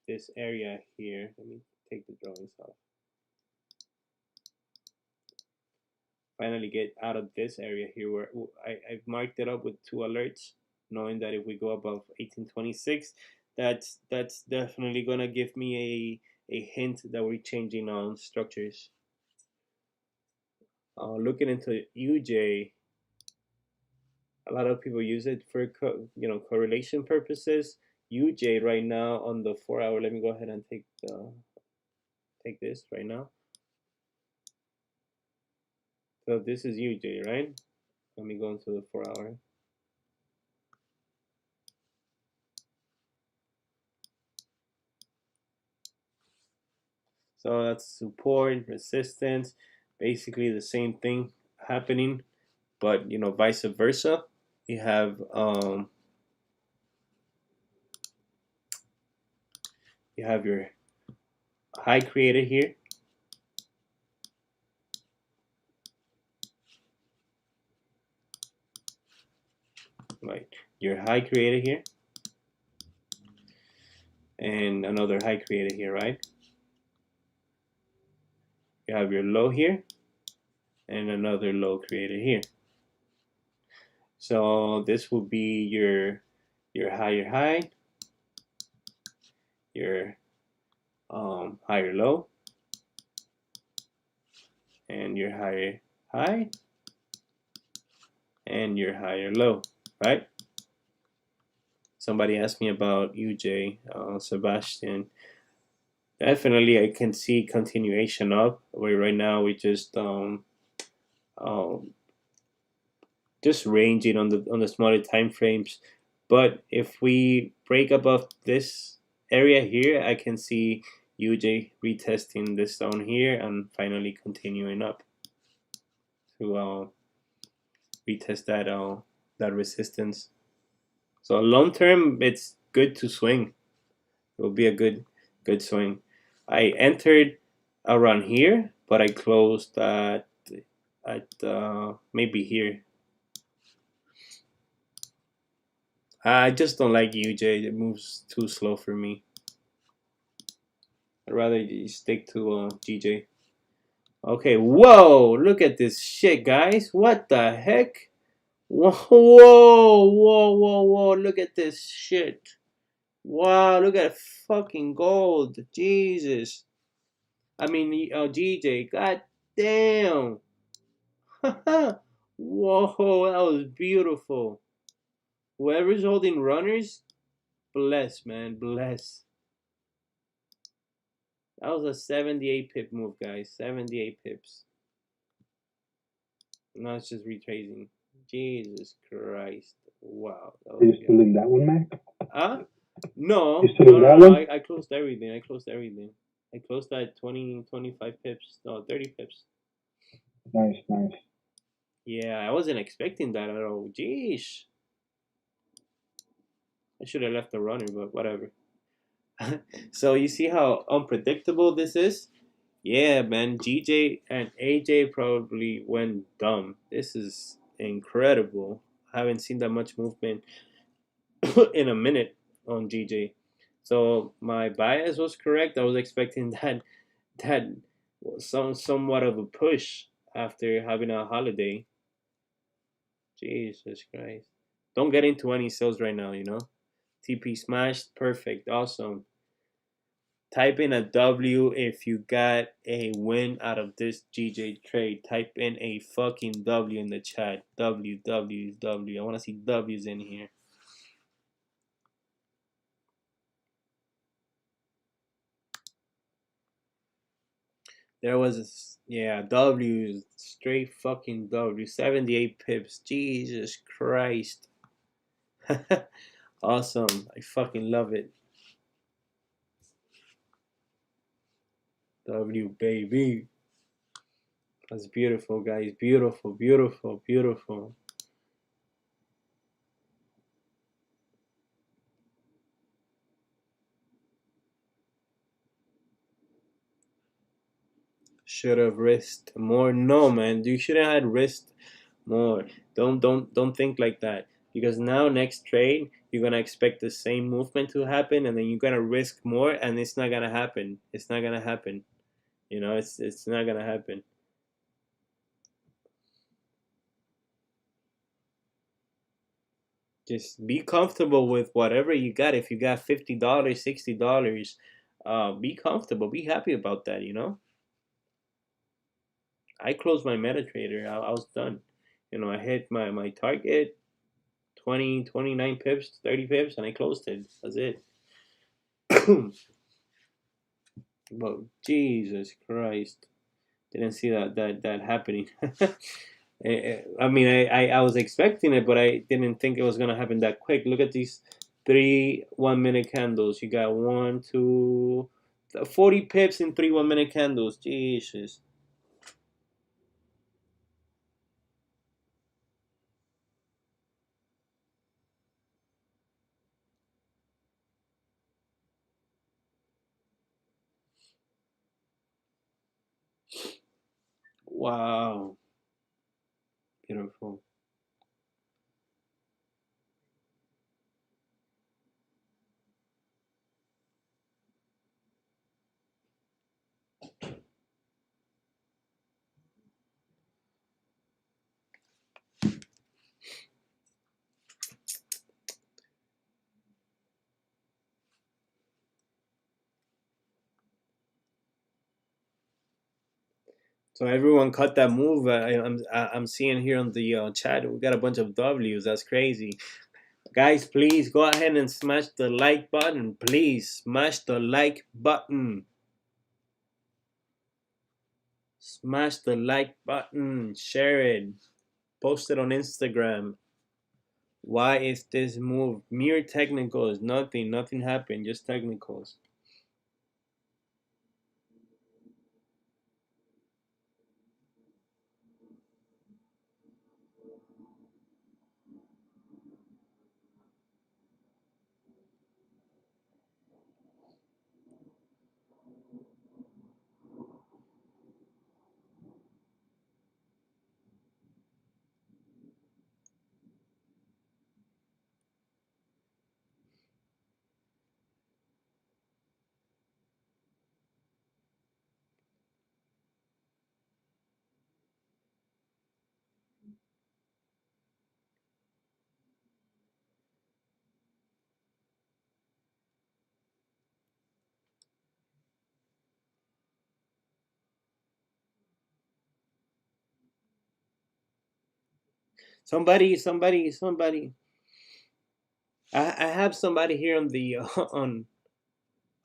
this area here. Let me take the drawings off. Finally get out of this area here where I've marked it up with 2 alerts, knowing that if we go above 1826, that's definitely gonna give me a hint that we're changing on structures. Looking into UJ, a lot of people use it for correlation purposes. UJ right now on the 4 hour. Let me go ahead and take this right now. So this is UJ, right? Let me go into the 4 hour. So that's support, resistance, basically the same thing happening, but vice versa. You have your high created here. Right, your high created here, and another high created here, right? You have your low here, and another low created here. So this will be your higher high, your higher low, and your higher high, and your higher low, right? Somebody asked me about UJ, Sebastian. Definitely, I can see continuation up. Where right now we just ranging on the smaller time frames. But if we break above this area here, I can see UJ retesting this zone here and finally continuing up to retest that resistance. So long term, it's good to swing. It will be a good swing. I entered around here, but I closed at maybe here. I just don't like UJ. It moves too slow for me. I'd rather stick to GJ. Okay, whoa! Look at this shit, guys. What the heck? Whoa, whoa, whoa, whoa! Look at this shit. Wow, look at fucking gold. Jesus. I mean, GJ. God damn. Whoa, that was beautiful. Whoever's holding runners, bless, man, bless. That was a 78 pip move, guys. 78 pips. Now it's just retracing. Jesus Christ. Wow. Are you still in that one, Mac? Huh? No. You still in that one? I closed everything. I closed at 20, 25 pips. No, 30 pips. Nice, nice. Yeah, I wasn't expecting that at all. Jeez. I should have left the runner, but whatever. So you see how unpredictable this is? Yeah, man. GJ and AJ probably went dumb. This is incredible. I haven't seen that much movement in a minute on GJ. So my bias was correct. I was expecting that somewhat of a push after having a holiday. Jesus Christ. Don't get into any sales right now, TP smashed, perfect, awesome. Type in a W if you got a win out of this GJ trade. Type in a fucking W in the chat. W, W, W. I want to see W's in here. There was W, straight fucking W. 78 pips. Jesus Christ. Awesome. I fucking love it. W, baby. That's beautiful, guys. Beautiful, beautiful, beautiful. Should have risked more. No, man, you should have had risked more. Don't think like that, because now next trade you're gonna expect the same movement to happen, and then you're gonna risk more, and it's not gonna happen. It's not gonna happen. It's not gonna happen. Just be comfortable with whatever you got. If you got $50, $60, be comfortable, be happy about that, you know. I closed my MetaTrader. I was done. You know, I hit my target, 20, 29 pips, 30 pips, and I closed it. That's it. But Jesus Christ, didn't see that happening. I mean, I was expecting it, but I didn't think it was gonna happen that quick. Look at these 3 1-minute candles. You got 1, 2, 40 pips in 3 1-minute candles. Jesus. Wow. Beautiful. So everyone cut that move. I'm seeing here on the chat. We got a bunch of W's. That's crazy, guys. Please go ahead and smash the like button. Please smash the like button. Smash the like button. Share it. Post it on Instagram. Why is this move mere technicals? Nothing happened. Just technicals. Somebody. I have somebody here on the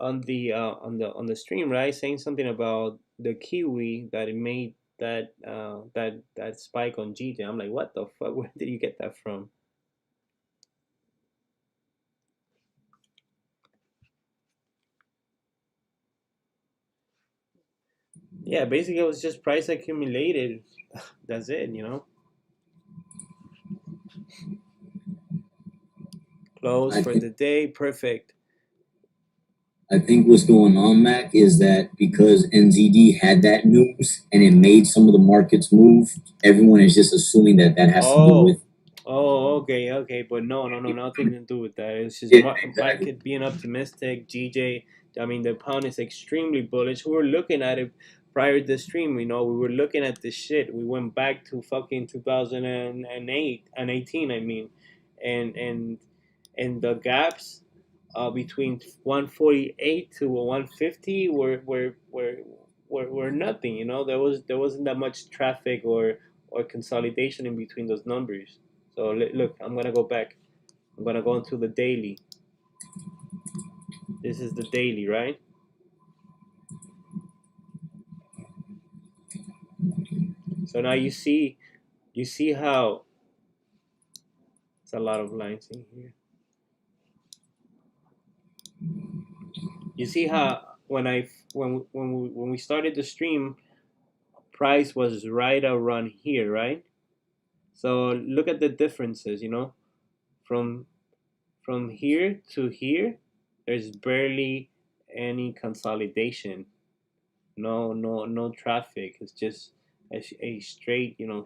on the stream, right, saying something about the kiwi that it made that spike on GJ. I'm like, what the fuck? Where did you get that from? Yeah, basically it was just price accumulated. That's it, you know. Close for the day, perfect. I think what's going on, Mac, is that because NZD had that news and it made some of the markets move, everyone is just assuming that that has to do with. Oh, okay, but no, nothing to do with that. It's just market being optimistic. GJ, I mean, the pound is extremely bullish. We were looking at it prior to the stream. You know, we were looking at this shit. We went back to fucking 2008 and 18. I mean, and the gaps between 148 to 150 were nothing. You know, there wasn't that much traffic or consolidation in between those numbers. So look, I'm gonna go back. I'm gonna go into the daily. This is the daily, right? So now you see how it's a lot of lines in here. You see how when we started the stream, price was right around here, right? So look at the differences, you know, from here to here, there's barely any consolidation. No traffic. It's just a straight, you know,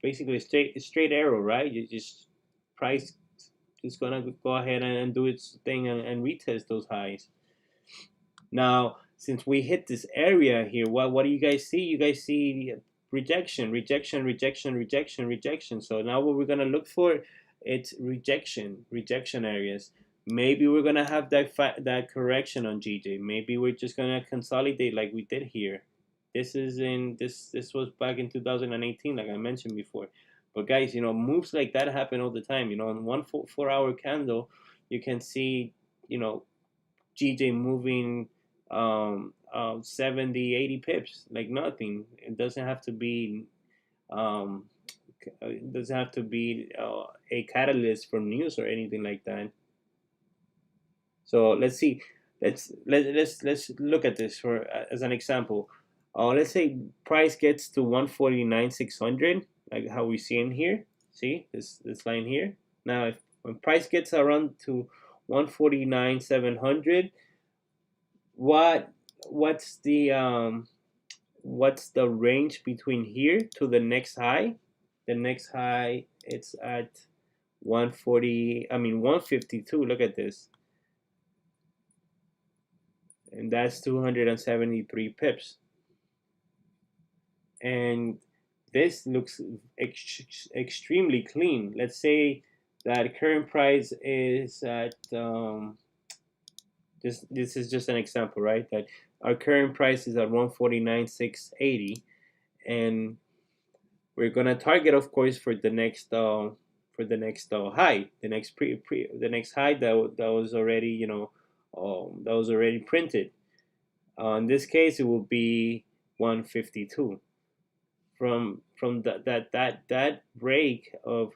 basically a straight arrow, right? You just price is gonna go ahead and do its thing and retest those highs. Now, since we hit this area here, what do you guys see? You guys see rejection. So now what we're gonna look for, it's rejection areas. maybe we're gonna have that correction on GJ. Maybe we're just gonna consolidate like we did here. This was back in 2018, like I mentioned before. But guys, moves like that happen all the time. In one 4-hour candle, you can see, GJ moving 70, 80 pips like nothing. It doesn't have to be a catalyst from news or anything like that. So let's see. Let's look at this for as an example. Let's say price gets to 149,600, like how we see in here. See this line here. Now, when price gets around to 149,700, what's the range between here to the next high? The next high, it's at 152. Look at this. And that's 273 pips. And this looks extremely clean. Let's say that current price is at this is just an example, right? That our current price is at 149,680, and we're gonna target, of course, for the next high, the next high that was already that was already printed. In this case, it will be 152. From that break of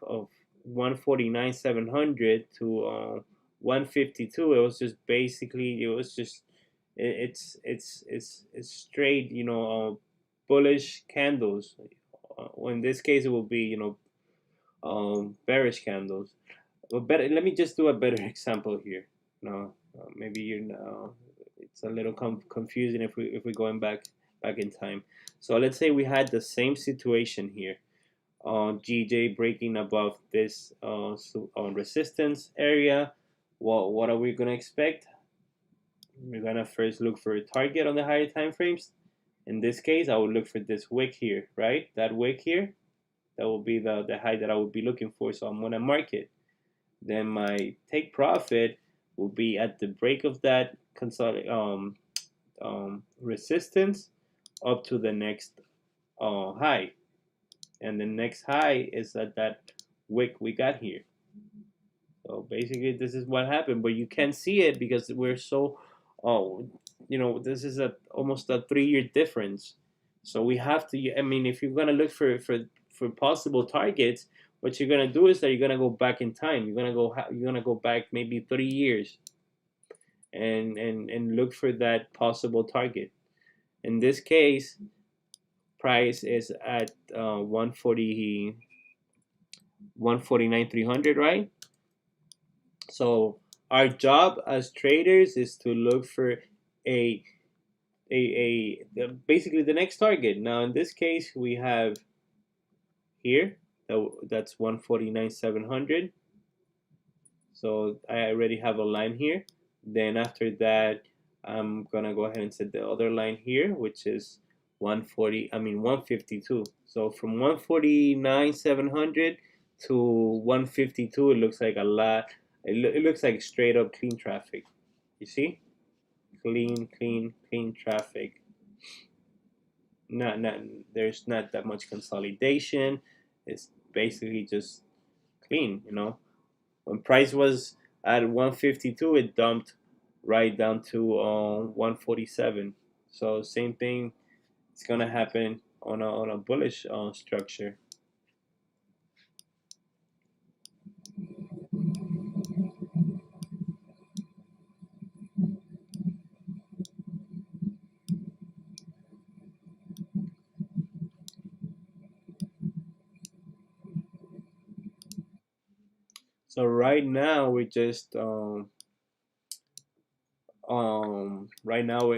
149,700 to 152, it was just basically it's straight bullish candles. In this case, it will be bearish candles. But let me just do a better example here. Maybe it's a little confusing if we're going back in time. So let's say we had the same situation here. GJ breaking above this resistance area. What are we gonna expect? We're gonna first look for a target on the higher time frames. In this case, I would look for this wick here, right? That wick here, that will be the high that I would be looking for. So I'm gonna mark it. Then my take profit will be at the break of that resistance up to the next high, and the next high is at that wick we got here. So basically, this is what happened, but you can't see it because we're so this is almost a 3-year difference. So we have to. I mean, if you're gonna look for possible targets, what you're gonna do is that you're gonna go back in time. You're gonna go back maybe 3 years, and look for that possible target. In this case, price is at 149,300, right? So our job as traders is to look for basically the next target. Now in this case, we have here that's 149,700. So I already have a line here. Then after that, I'm gonna go ahead and set the other line here, which is 152. So from 149,700 to 152, it looks like a lot. It looks like straight up clean traffic. You see, clean traffic. There's not that much consolidation. It's basically just clean. When price was at 152, it dumped right down to 147. So same thing, it's gonna happen on a bullish structure. So right now we just right now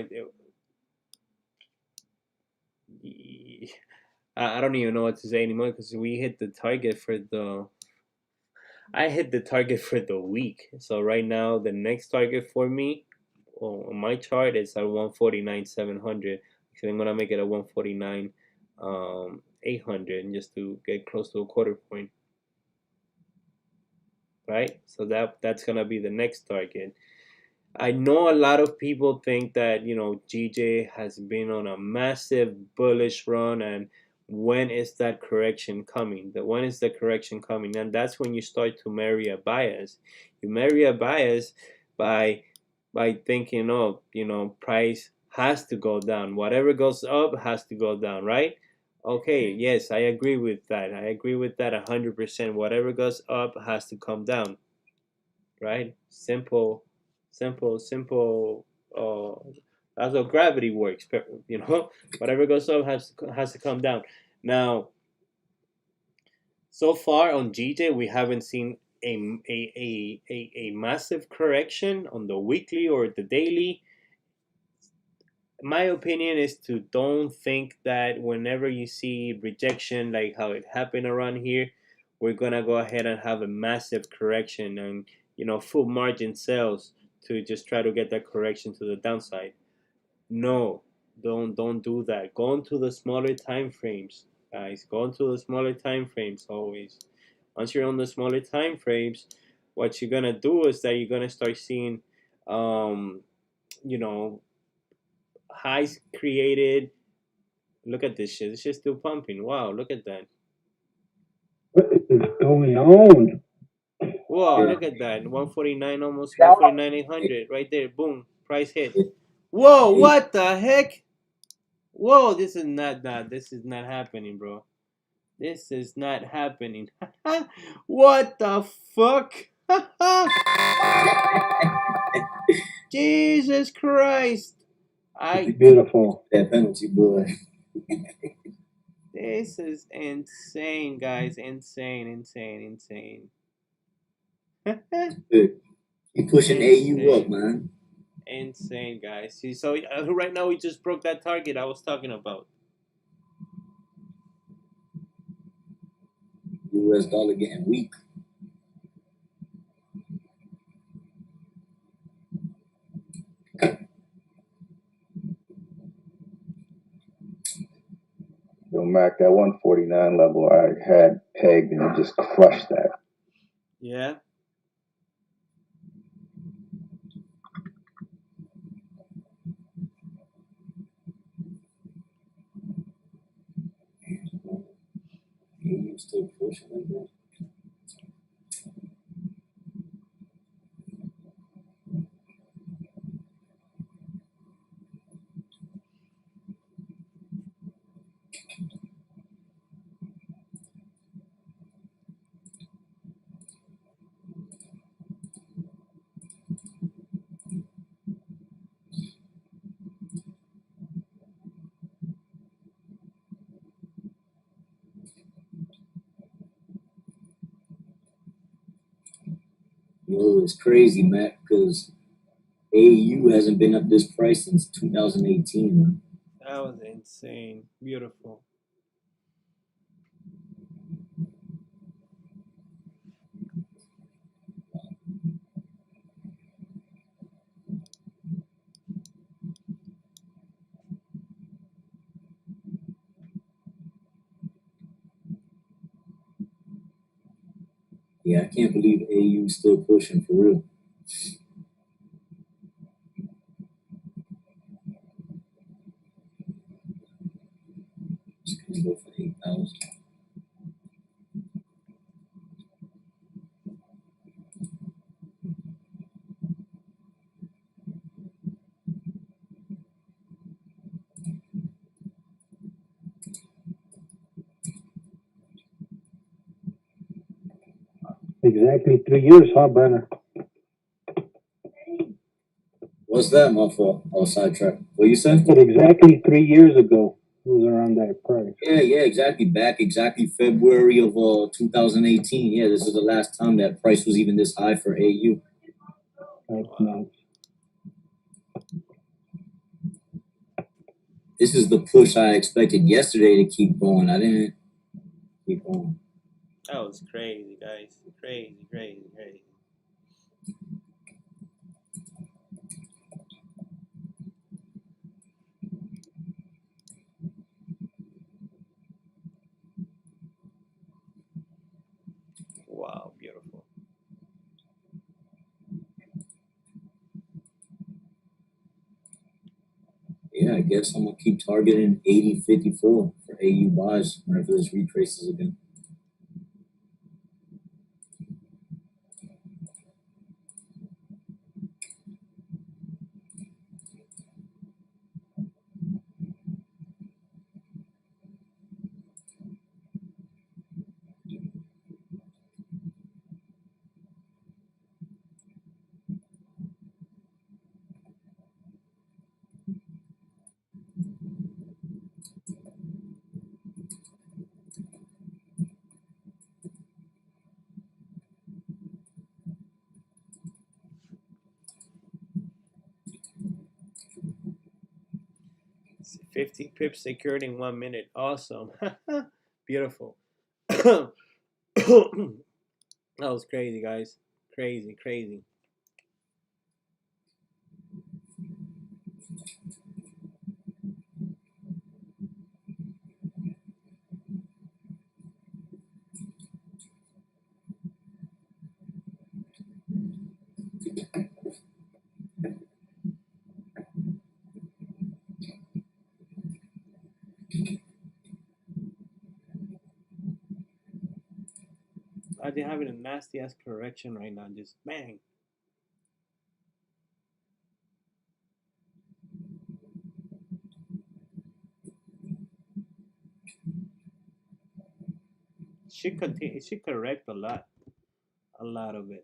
I don't even know what to say anymore, because we hit the target for I hit the target for the week. So right now the next target for me on my chart is at 149,700. So I'm gonna make it a 149,800 just to get close to a quarter point. right? So that's gonna be the next target. I know a lot of people think that, you know, GJ has been on a massive bullish run, and when is that correction coming? When is the correction coming? And that's when you start to marry a bias. You marry a bias by thinking, oh, you know, price has to go down. Whatever goes up has to go down, right? Okay, yes, I agree with that. I agree with that 100%. Whatever goes up has to come down, right? Simple, simple, simple. That's how gravity works. You know, whatever goes up has to come down. Now, so far on GJ, we haven't seen a massive correction on the weekly or the daily. My opinion is to don't think that whenever you see rejection like how it happened around here, we're gonna go ahead and have a massive correction and, you know, full margin sales to just try to get that correction to the downside. No, don't do that. Go into the smaller time frames, guys. Go into the smaller time frames always. Once you're on the smaller time frames, what you're gonna do is that you're gonna start seeing, you know, highs created. Look at this shit. This shit's still pumping. Wow, look at that. What is going on? Whoa, look at that. 149, almost 149, 800 right there. Boom. Price hit. Whoa, what the heck? Whoa, this is not happening, bro. This is not happening. What the fuck? Jesus Christ. Beautiful. That penalty, boy. This is insane, guys. Insane. Keep pushing AU up, man. Insane, guys. See, so right now we just broke that target I was talking about. US dollar getting weak. Yo, Mac, that 149 level I had pegged and it just crushed that. Yeah. AU still pushing like that. Yo, it's crazy, Matt, because AU hasn't been up this price since 2018, man. That was insane. Beautiful. Yeah, I can't believe AU still pushing for real. Just gonna go for 8,000. Exactly 3 years, huh, Brenner? What's that, my fault? Oh, sidetrack. What you said? But exactly 3 years ago, it was around that price. Yeah, exactly. Back exactly February of 2018. Yeah, this is the last time that price was even this high for AU. That's nuts. This is the push I expected yesterday to keep going. I didn't keep going. That was crazy, guys. Crazy. Wow, beautiful. yeah, I guess I'm gonna keep targeting 80.54 for AU buys whenever this retraces again. It's 50 pips secured in 1 minute. Awesome. Beautiful. That was crazy, guys. Crazy, crazy. They're having a nasty ass correction right now. Just bang. Should continue. It should correct a lot of it.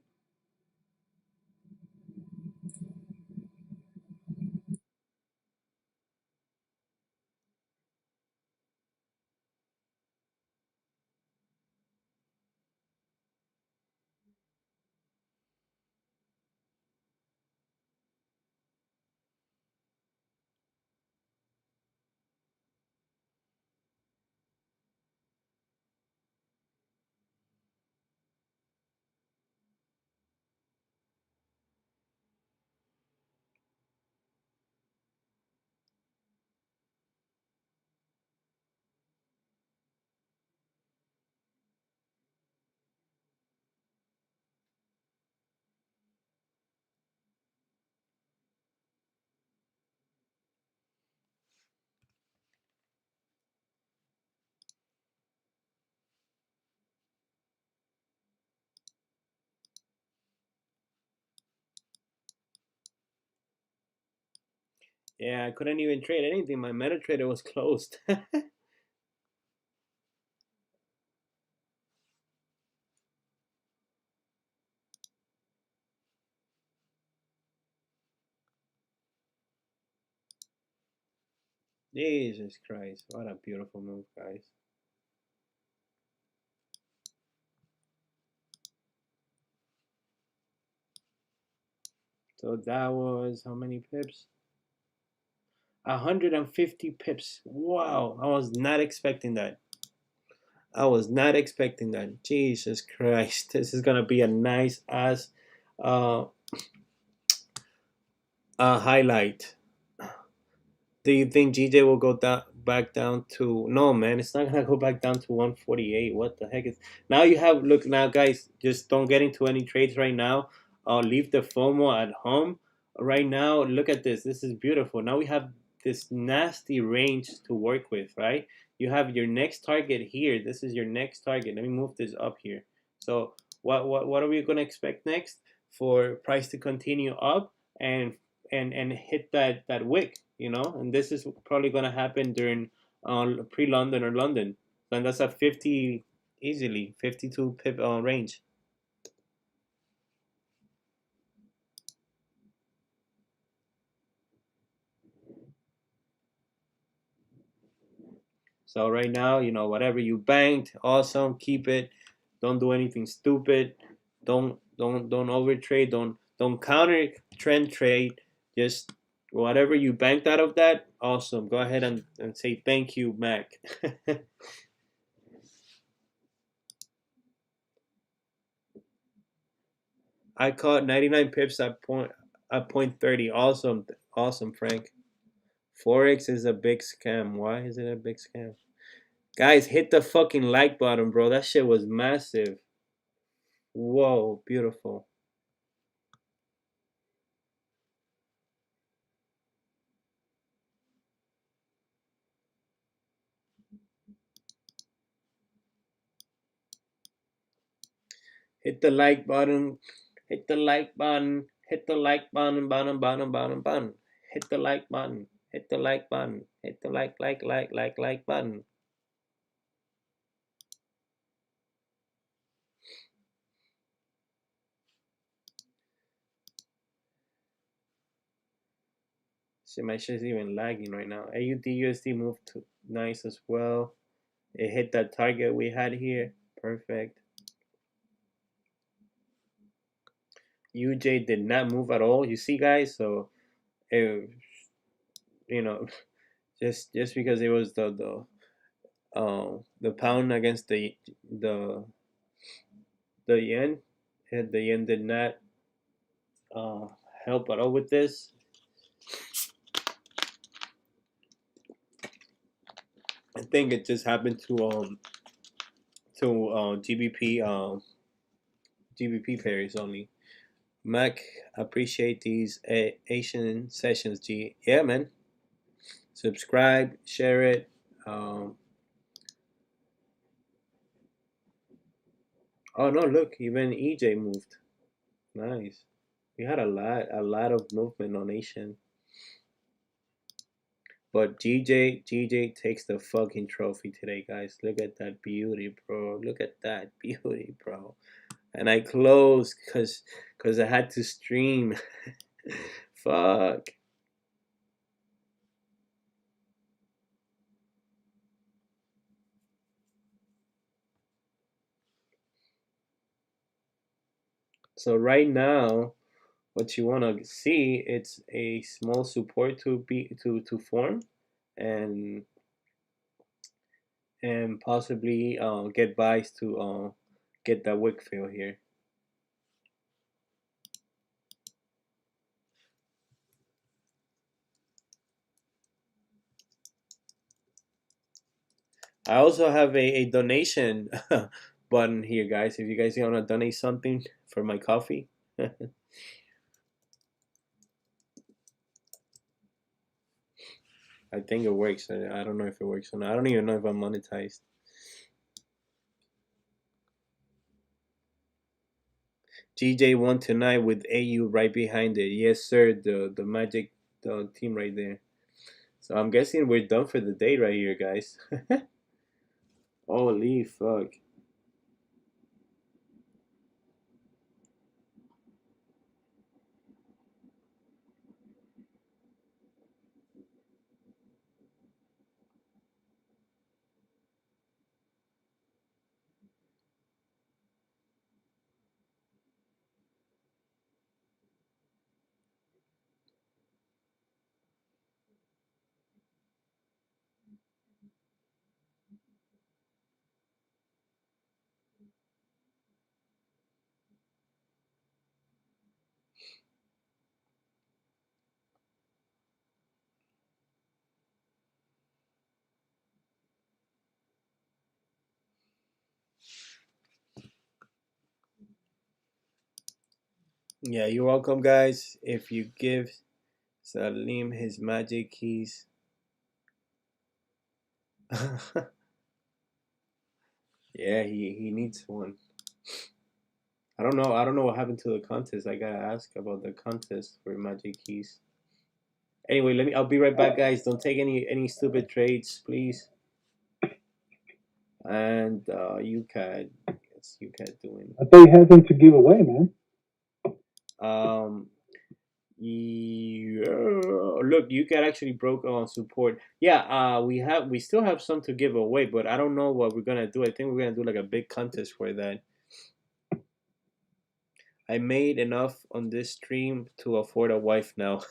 Yeah, I couldn't even trade anything. My MetaTrader was closed. Jesus Christ. What a beautiful move, guys. So that was how many pips? 150 pips. Wow. I was not expecting that. I was not expecting that. Jesus Christ. This is going to be a nice ass uh, highlight. Do you think GJ will go back down to? No, man, it's not gonna go back down to 148. What the heck is? Now you have look now, guys. Just don't get into any trades right now. Leave the FOMO at home. Right now, look at this. This is beautiful. Now we have this nasty range to work with, right? You have your next target here. This is your next target. Let me move this up here. So what are we gonna expect next? For price to continue up and hit that wick, you know, and this is probably going to happen during pre-London or London, and that's a 50 easily 52 pip range. So right now, you know, whatever you banked, awesome, keep it. Don't do anything stupid. Don't overtrade. Don't counter trend trade. Just whatever you banked out of that, awesome. Go ahead and say thank you, Mac. I caught 99 pips at point 30. Awesome, awesome, Frank. Forex is a big scam. Why is it a big scam? Guys, hit the fucking like button, bro. That shit was massive. Whoa, beautiful. Hit the like button. Hit the like button. Hit the like button. Button. Hit the like button. Hit the like button. Hit the like button. See, my shit's even lagging right now. AUD USD moved to nice as well. It hit that target we had here. Perfect. UJ did not move at all. You see, guys. So, you know, just because it was the pound against the yen, and the yen did not help at all with this. I think it just happened to GBP pairs only. Mac, appreciate these Asian sessions, G. Yeah, man. Subscribe, share it. Oh no, look, even EJ moved. Nice. We had a lot of movement on Asian. But GJ takes the fucking trophy today, guys. Look at that beauty, bro. Look at that beauty, bro. And I closed cause I had to stream. Fuck. So right now, what you want to see, it's a small support to form, and possibly get buys to get that wick fill here. I also have a donation button here, guys. If you guys want to donate something for my coffee. I think it works. I don't know if it works or not. I don't even know if I'm monetized. GJ won tonight with AU right behind it. Yes, sir. The Magic team right there. So I'm guessing we're done for the day right here, guys. Holy fuck. Yeah, you're welcome, guys. If you give Salim his magic keys. Yeah, he needs one. I don't know what happened to the contest. I gotta ask about the contest for magic keys. Anyway, I'll be right back, guys. Don't take any stupid trades, please. And UCAD. What's UCAD doing? I thought you had them to give away, man. Yeah, look, UCAD actually broke on support. Yeah, we still have some to give away, but I don't know what we're gonna do. I think we're gonna do like a big contest for that. I made enough on this stream to afford a wife now.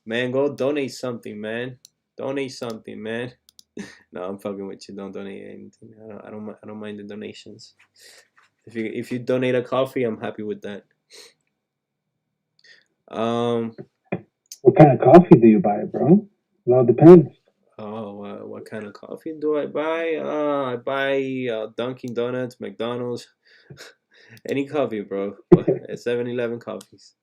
Man, go donate something, man. Donate something, man. No, I'm fucking with you. Don't donate anything. I don't mind the donations. If you donate a coffee, I'm happy with that. What kind of coffee do you buy, bro? It all depends. Oh, what kind of coffee do I buy? I buy Dunkin' Donuts, McDonald's, any coffee, bro. 7-Eleven coffees.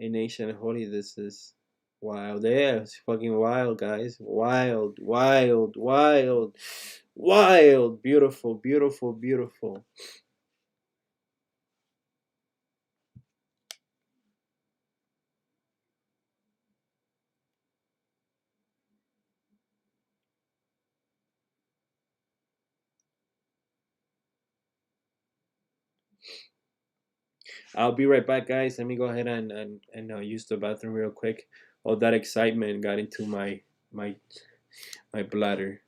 nation holy, this is wild. Yeah, it's fucking wild, guys. Wild, wild, wild, wild. Beautiful, beautiful, beautiful. I'll be right back, guys. Let me go ahead and use the bathroom real quick. All that excitement got into my bladder.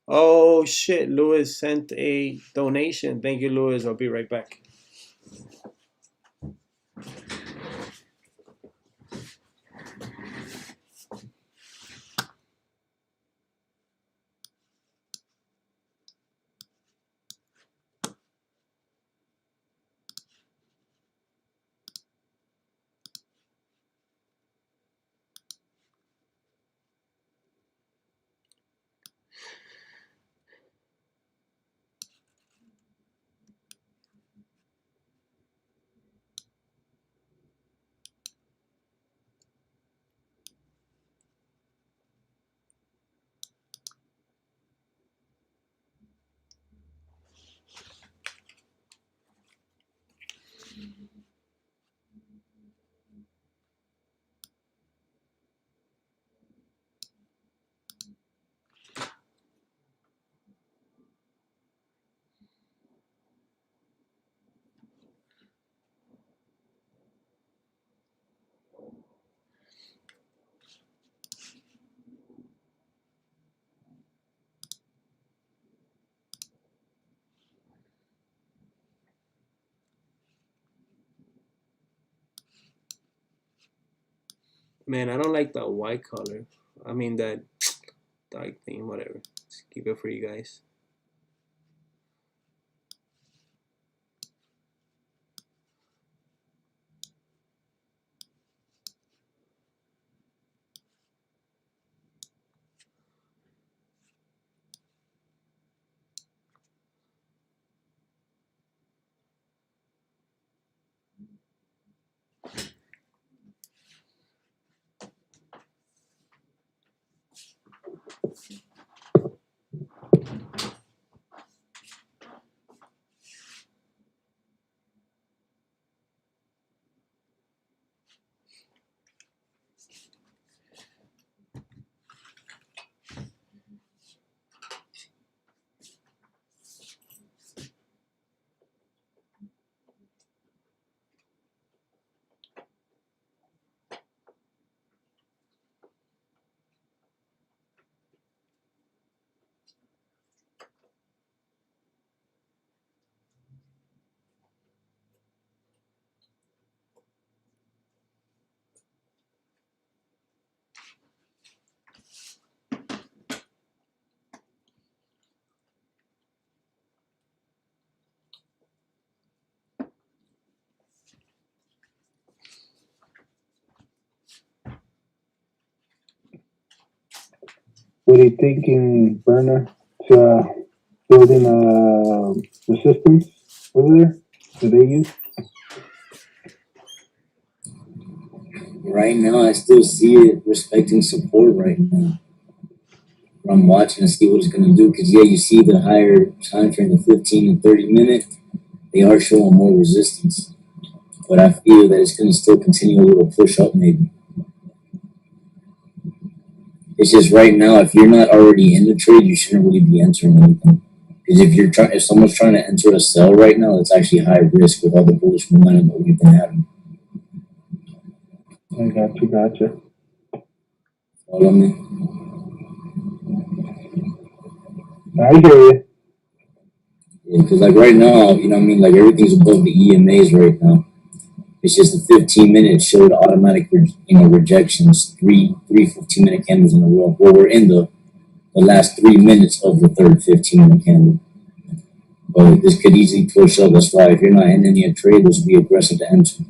Oh shit, Lewis sent a donation. Thank you, Lewis. I'll be right back. Man, I don't like that white color. I mean that dark thing, whatever. Let's keep it for you guys. What are you thinking, Burner? To building a resistance over there? Do they use? Right now, I still see it respecting support right now. I'm watching to see what it's going to do. Because, yeah, you see the higher time frame, the 15 and 30 minute, they are showing more resistance. But I feel that it's going to still continue a little push up maybe. It's just right now, if you're not already in the trade, you shouldn't really be entering anything. Because if someone's trying to enter a sell right now, it's actually high risk with all the bullish momentum that we've been having. I gotcha. Follow me? I hear you. Yeah, because like right now, you know what I mean? Like everything's above the EMAs right now. It's just the 15 minutes showed automatic, rejections, three 15-minute candles in a row. Well, we're in the last 3 minutes of the third 15-minute candle. But this could easily push up. That's why if you're not in any trade, this would be aggressive to enter.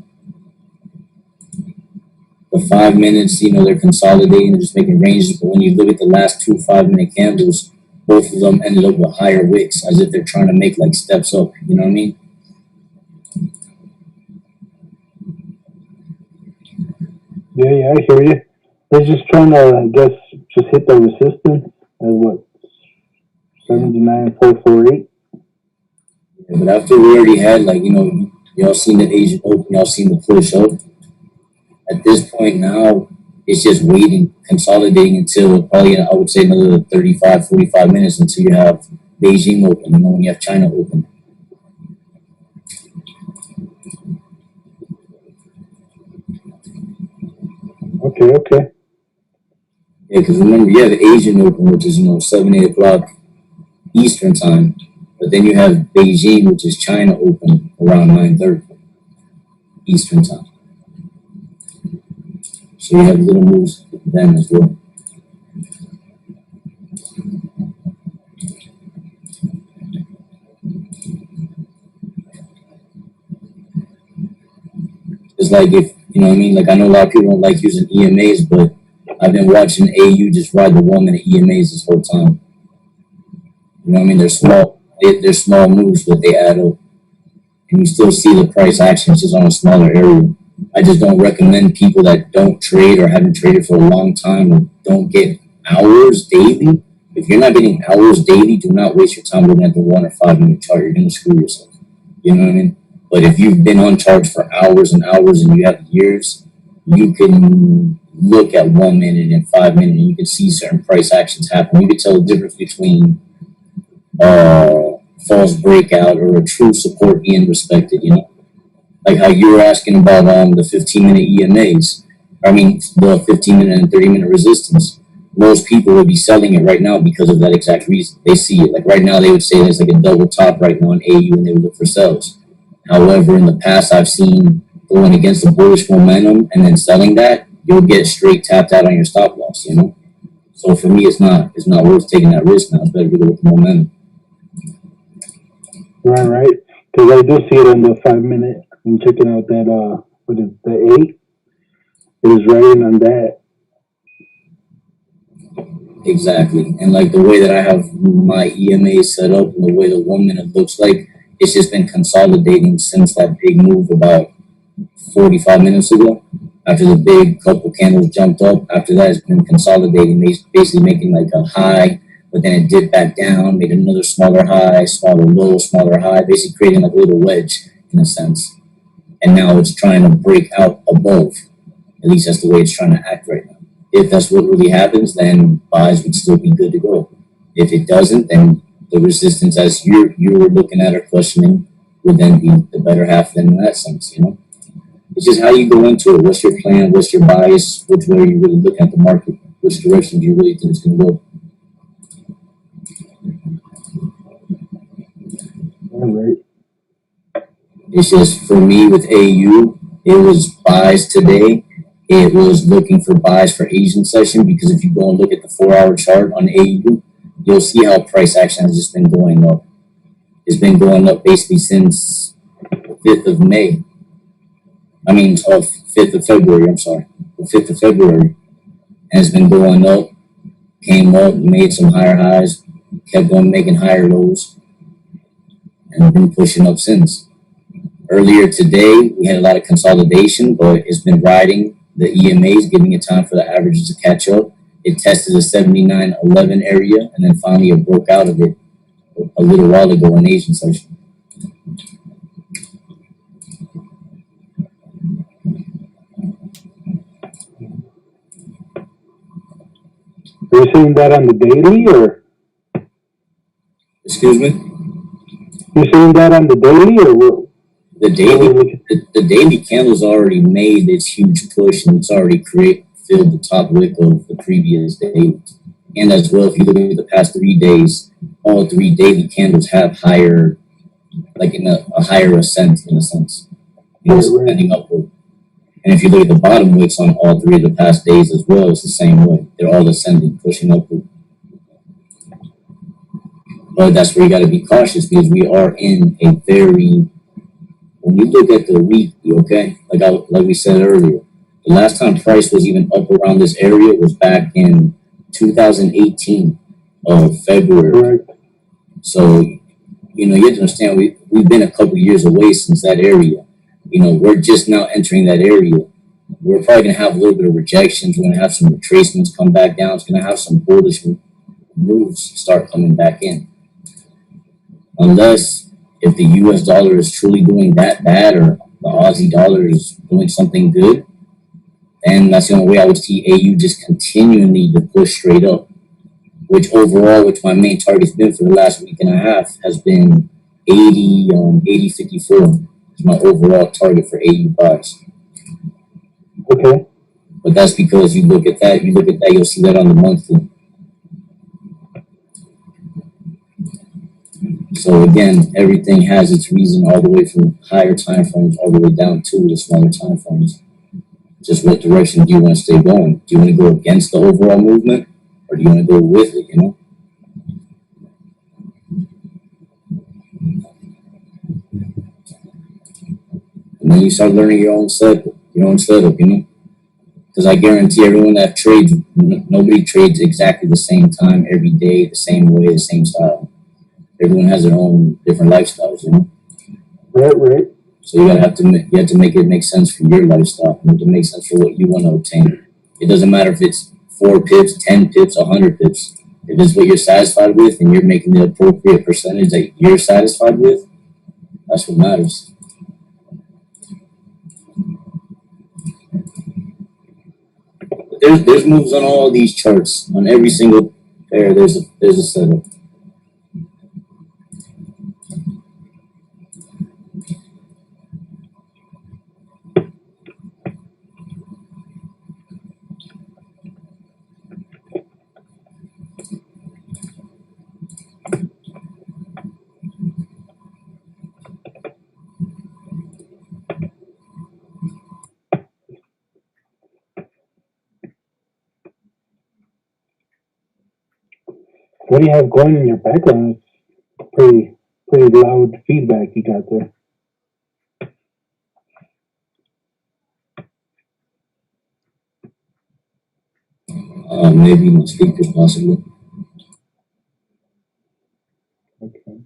The 5 minutes, they're consolidating, they're just making ranges. But when you look at the last two 5-minute candles, both of them ended up with higher wicks, as if they're trying to make like steps up. You know what I mean? Yeah, I hear you. They're just trying to, I guess, just hit the resistance at what, 79,448. Yeah, but after we already had, y'all seen the Asian Open, y'all seen the push up. At this point now, it's just waiting, consolidating until probably, I would say, another 35, 45 minutes until you have Beijing open, when you have China open. Okay. Yeah, because remember, you have Asian open, which is, 7, 8 o'clock Eastern time. But then you have Beijing, which is China open around 9:30 Eastern time. So you have little moves then as well. It's like if, like I know a lot of people don't like using EMAs, but I've been watching AU just ride the 1 minute EMAs this whole time. You know what I mean? They're small. They're small moves, but they add up. And you still see the price action, it's just on a smaller area. I just don't recommend people that don't trade or haven't traded for a long time or don't get hours daily. If you're not getting hours daily, do not waste your time looking at the 1 or 5 minute chart. You're going to screw yourself. You know what I mean? But if you've been on charts for hours and hours and you have years, you can look at 1 minute and 5 minutes and you can see certain price actions happen. You can tell the difference between false breakout or a true support being respected, Like how you were asking about the 15-minute EMAs. The 15-minute and 30-minute resistance. Most people would be selling it right now because of that exact reason. They see it. Like right now, they would say there's like a double top right now on AU and they would look for sells. However, in the past, I've seen going against the bullish momentum and then selling that, you'll get straight tapped out on your stop loss, So for me, it's not worth taking that risk now. It's better to go with the momentum. Right. Because I do see it on the 5 minute. I'm checking out that, what is the 8? It was writing on that. Exactly. And like the way that I have my EMA set up and the way the 1 minute looks like, it's just been consolidating since that big move about 45 minutes ago. After the big couple candles jumped up, after that it's been consolidating, basically making like a high, but then it dipped back down, made another smaller high, smaller low, smaller high, basically creating like a little wedge in a sense. And now it's trying to break out above. At least that's the way it's trying to act right now. If that's what really happens, then buys would still be good to go. If it doesn't, then the resistance as you were looking at or questioning would then be the better half than in that sense, It's just how you go into it. What's your plan? What's your bias? Which way are you really looking at the market? Which direction do you really think it's going to go? All right. It's just for me with AU, it was buys today. It was looking for buys for Asian session because if you go and look at the 4-hour chart on AU, you'll see how price action has just been going up. It's been going up basically since the 5th of May. 5th of February, the 5th of February. And it's been going up, came up, made some higher highs, kept on making higher lows, and been pushing up since. Earlier today, we had a lot of consolidation, but it's been riding the EMAs, giving it time for the averages to catch up. It tested a 79.11 area, and then finally it broke out of it a little while ago in Asian session. Are you seeing that on the daily, or Excuse me? you seeing that on the daily, or what? The daily candle's already made its huge push, and it's already filled the top wick of the previous day. And as well, if you look at the past 3 days, all 3 daily candles have higher, like in a higher ascent in a sense. You know, it's ending upward. And if you look at the bottom wicks on all 3 of the past days as well, it's the same way. They're all ascending, pushing upward. But that's where you got to be cautious, because we are in a very, when you look at the weekly, okay, like we said earlier, the last time price was even up around this area was back in 2018 of February. Correct. So, you know, you have to understand we've been a couple years away since that area. You know, we're just now entering that area. We're probably going to have a little bit of rejections. We're going to have some retracements come back down. It's going to have some bullish moves start coming back in. Unless if the US dollar is truly doing that bad, or the Aussie dollar is doing something good, then that's the only way I would see AU just continually to push straight up. Which overall, which my main target's been for the last week and a half, has been 80.54 is my overall target for AU buys. Okay. But that's because you look at that, you'll see that on the monthly. So again, everything has its reason, all the way from higher time frames all the way down to the smaller time frames. Just what direction do you want to stay going? Do you want to go against the overall movement, or do you want to go with it, you know? And then you start learning your own setup, you know? Because I guarantee everyone that trades, nobody trades exactly the same time every day, the same way, the same style. Everyone has their own different lifestyles, you know? Right. So you have to make it make sense for your lifestyle, and to make sense for what you want to obtain. It doesn't matter if it's 4 pips, 10 pips, 100 pips. If it's what you're satisfied with, and you're making the appropriate percentage that you're satisfied with, that's what matters. But there's moves on all these charts. On every single pair, there's a setup. What do you have going in your background? Pretty loud feedback you got there. Maybe my speakers, possibly. Okay.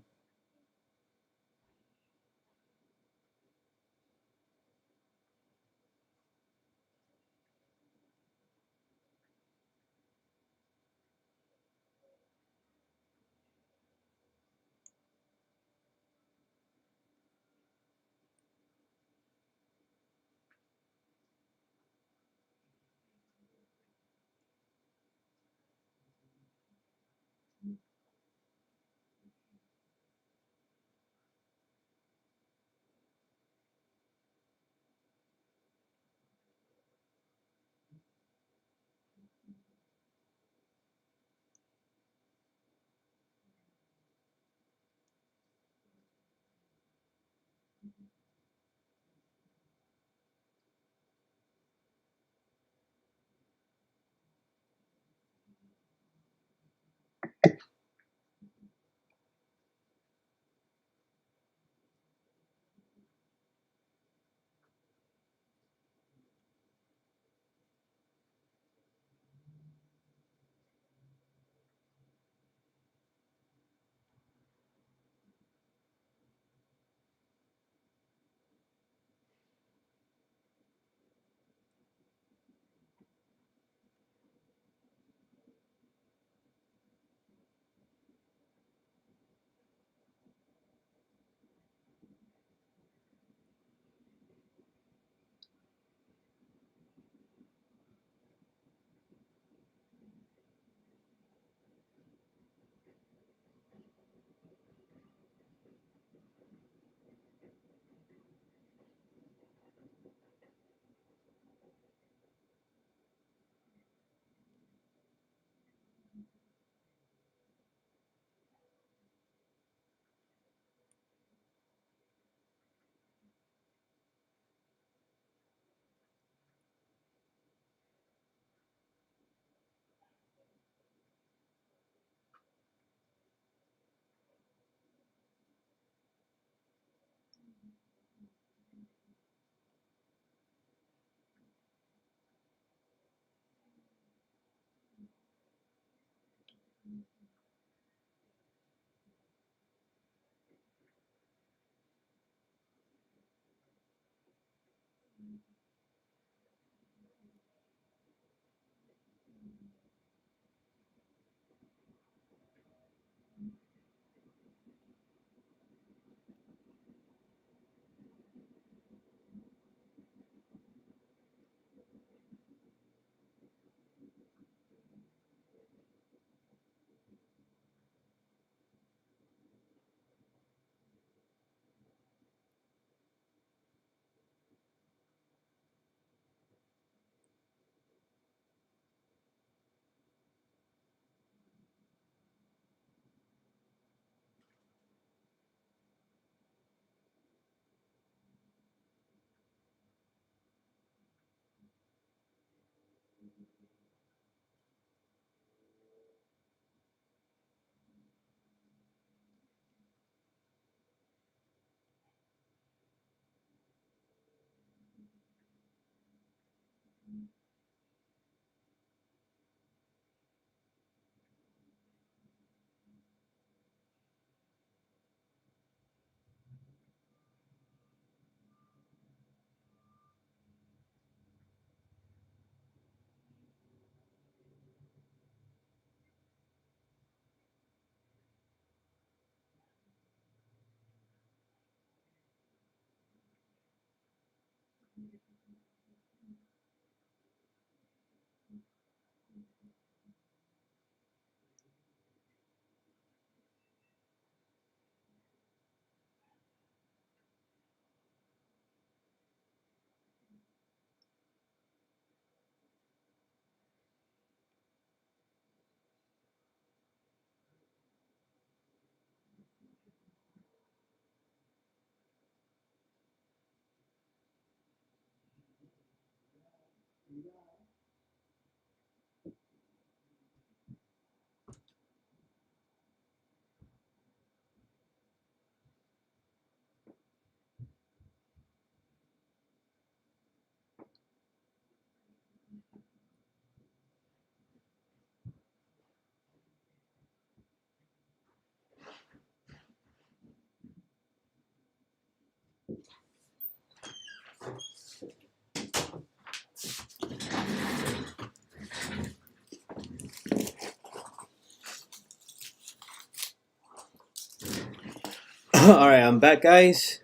All right, I'm back, guys.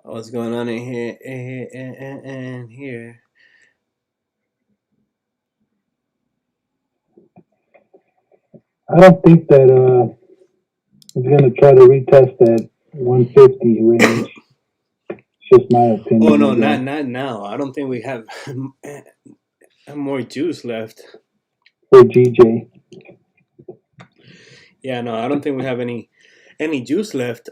What's going on in here? And here. I don't think that he's gonna try to retest that 150 range. It's just my opinion. Oh no, not now. I don't think we have more juice left. For GJ. Yeah, no, I don't think we have any juice left.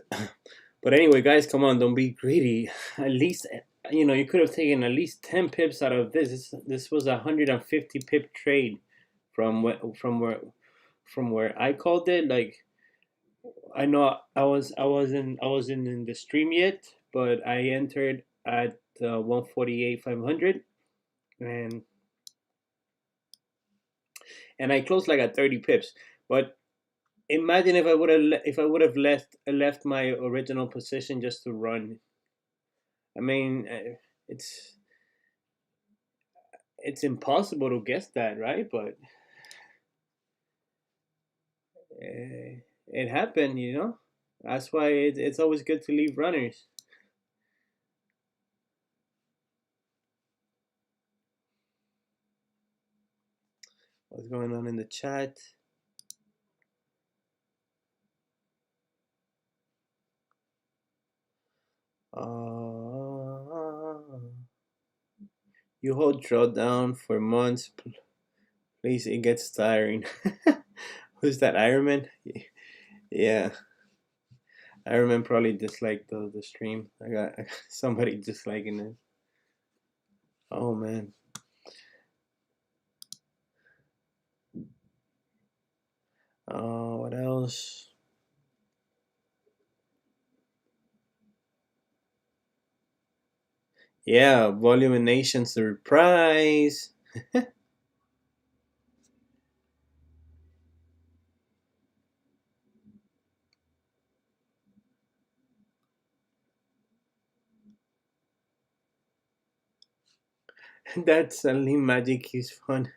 But anyway, guys, come on, don't be greedy. At least, you could have taken at least 10 pips out of this. This was a 150 pip trade from where I called it. Like, I know I wasn't in the stream yet, but I entered at 148,500, and I closed like at 30 pips. But imagine if I would have left my original position just to run. I mean, it's impossible to guess that, right? But it happened, That's why it's always good to leave runners. What's going on in the chat? You hold drawdown for months. Please, it gets tiring. Who's that, Ironman? Yeah. Ironman probably disliked the stream. I got somebody disliking it. Oh, man. What else? Yeah, Volumination surprise. That suddenly magic is fun.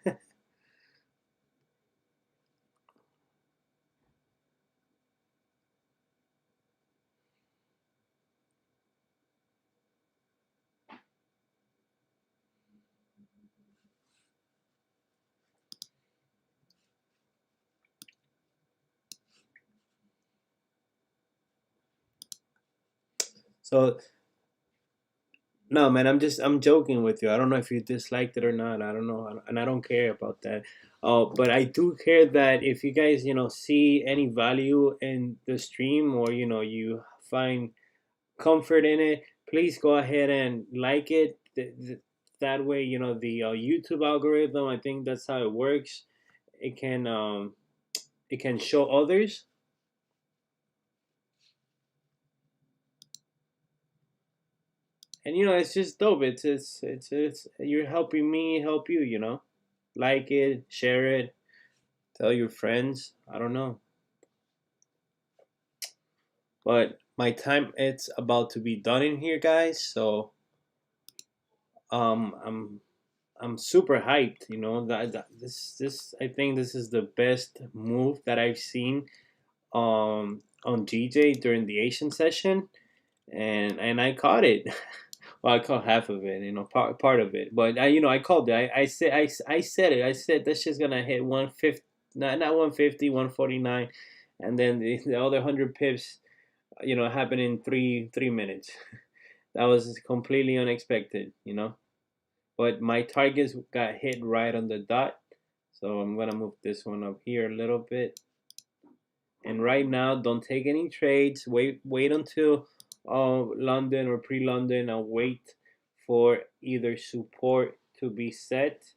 So no, man, I'm joking with you. I don't know if you disliked it or not. I don't know, and I don't care about that. But I do care that if you guys, see any value in the stream, or you find comfort in it, please go ahead and like it, that way, you know, the YouTube algorithm, I think that's how it works. It can show others. And you know, it's just dope. It's you're helping me help you, you know. Like it, share it, tell your friends. I don't know. But my time it's about to be done in here, guys. So um I'm I'm super hyped, you know. This I think this is the best move that I've seen on GJ during the Asian session, and I caught it. Well, I caught half of it, you know, part of it. But I called it. I said I said it. I said this shit's gonna hit 150, not 150, 149, and then the other 100 pips, you know, happened in three minutes. That was completely unexpected, you know. But my targets got hit right on the dot, so I'm gonna move this one up here a little bit. And right now, don't take any trades. Wait until London or pre-London, and wait for either support to be set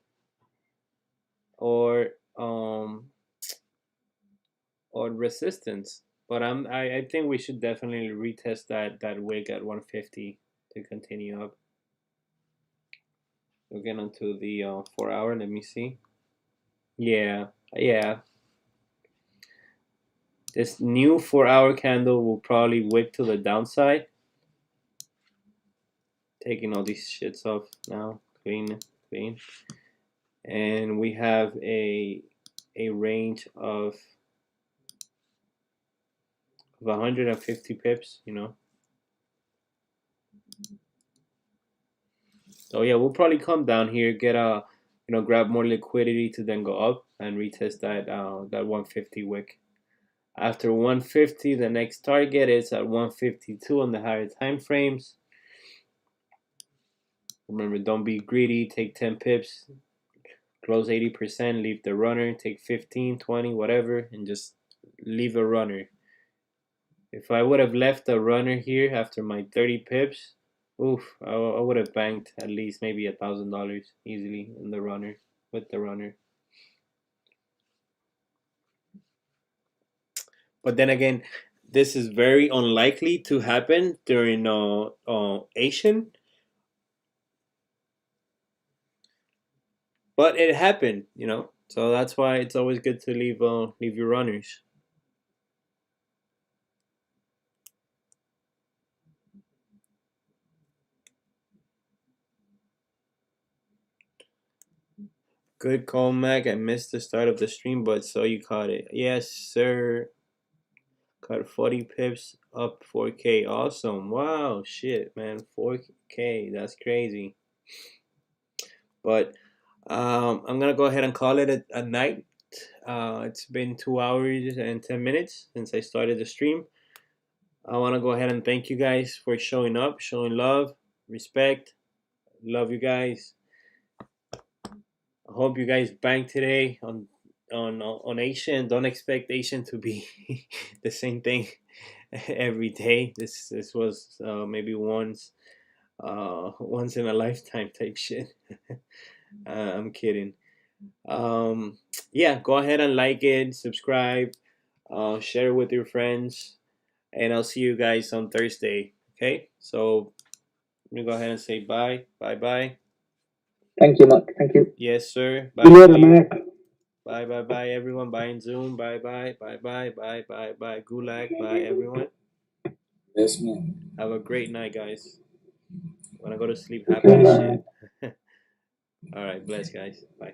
or resistance. But I think we should definitely retest that wick at 150 to continue up. We'll get onto the 4 hour. Let me see. Yeah. This new 4 hour candle will probably wick to the downside. Taking all these shits off now. Clean. And we have a range of 150 pips, you know. So yeah, we'll probably come down here, get grab more liquidity to then go up and retest that 150 wick. After 150, the next target is at 152 on the higher time frames. Remember, don't be greedy. Take 10 pips, close 80%, leave the runner, take 15, 20, whatever, and just leave a runner. If I would have left the runner here after my 30 pips, oof, I would have banked at least maybe $1,000 easily in the runner, with the runner. But then again, this is very unlikely to happen during Asian. But it happened, you know. So that's why it's always good to leave your runners. Good call, Mac. I missed the start of the stream, but so you caught it. Yes, sir. Caught 40 pips, up 4K. Awesome. Wow, shit, man. 4K. That's crazy. But I'm gonna go ahead and call it a night. It's been 2 hours and 10 minutes since I started the stream. I want to go ahead and thank you guys for showing up, showing love, respect. Love you guys. I hope you guys bank today on Asian. Don't expect Asian to be the same thing every day. This was maybe once in a lifetime type shit. I'm kidding. Yeah, go ahead and like it, subscribe, share it with your friends, and I'll see you guys on Thursday. Okay, so let me go ahead and say bye. Thank you, Mac. Thank you. Yes, sir. See you later, Mac. Bye, everyone. Bye in Zoom. Bye. Gulag. Bye, everyone. Yes, man. Have a great night, guys. When I go to sleep, happy as shit. All right, bless, guys. Bye.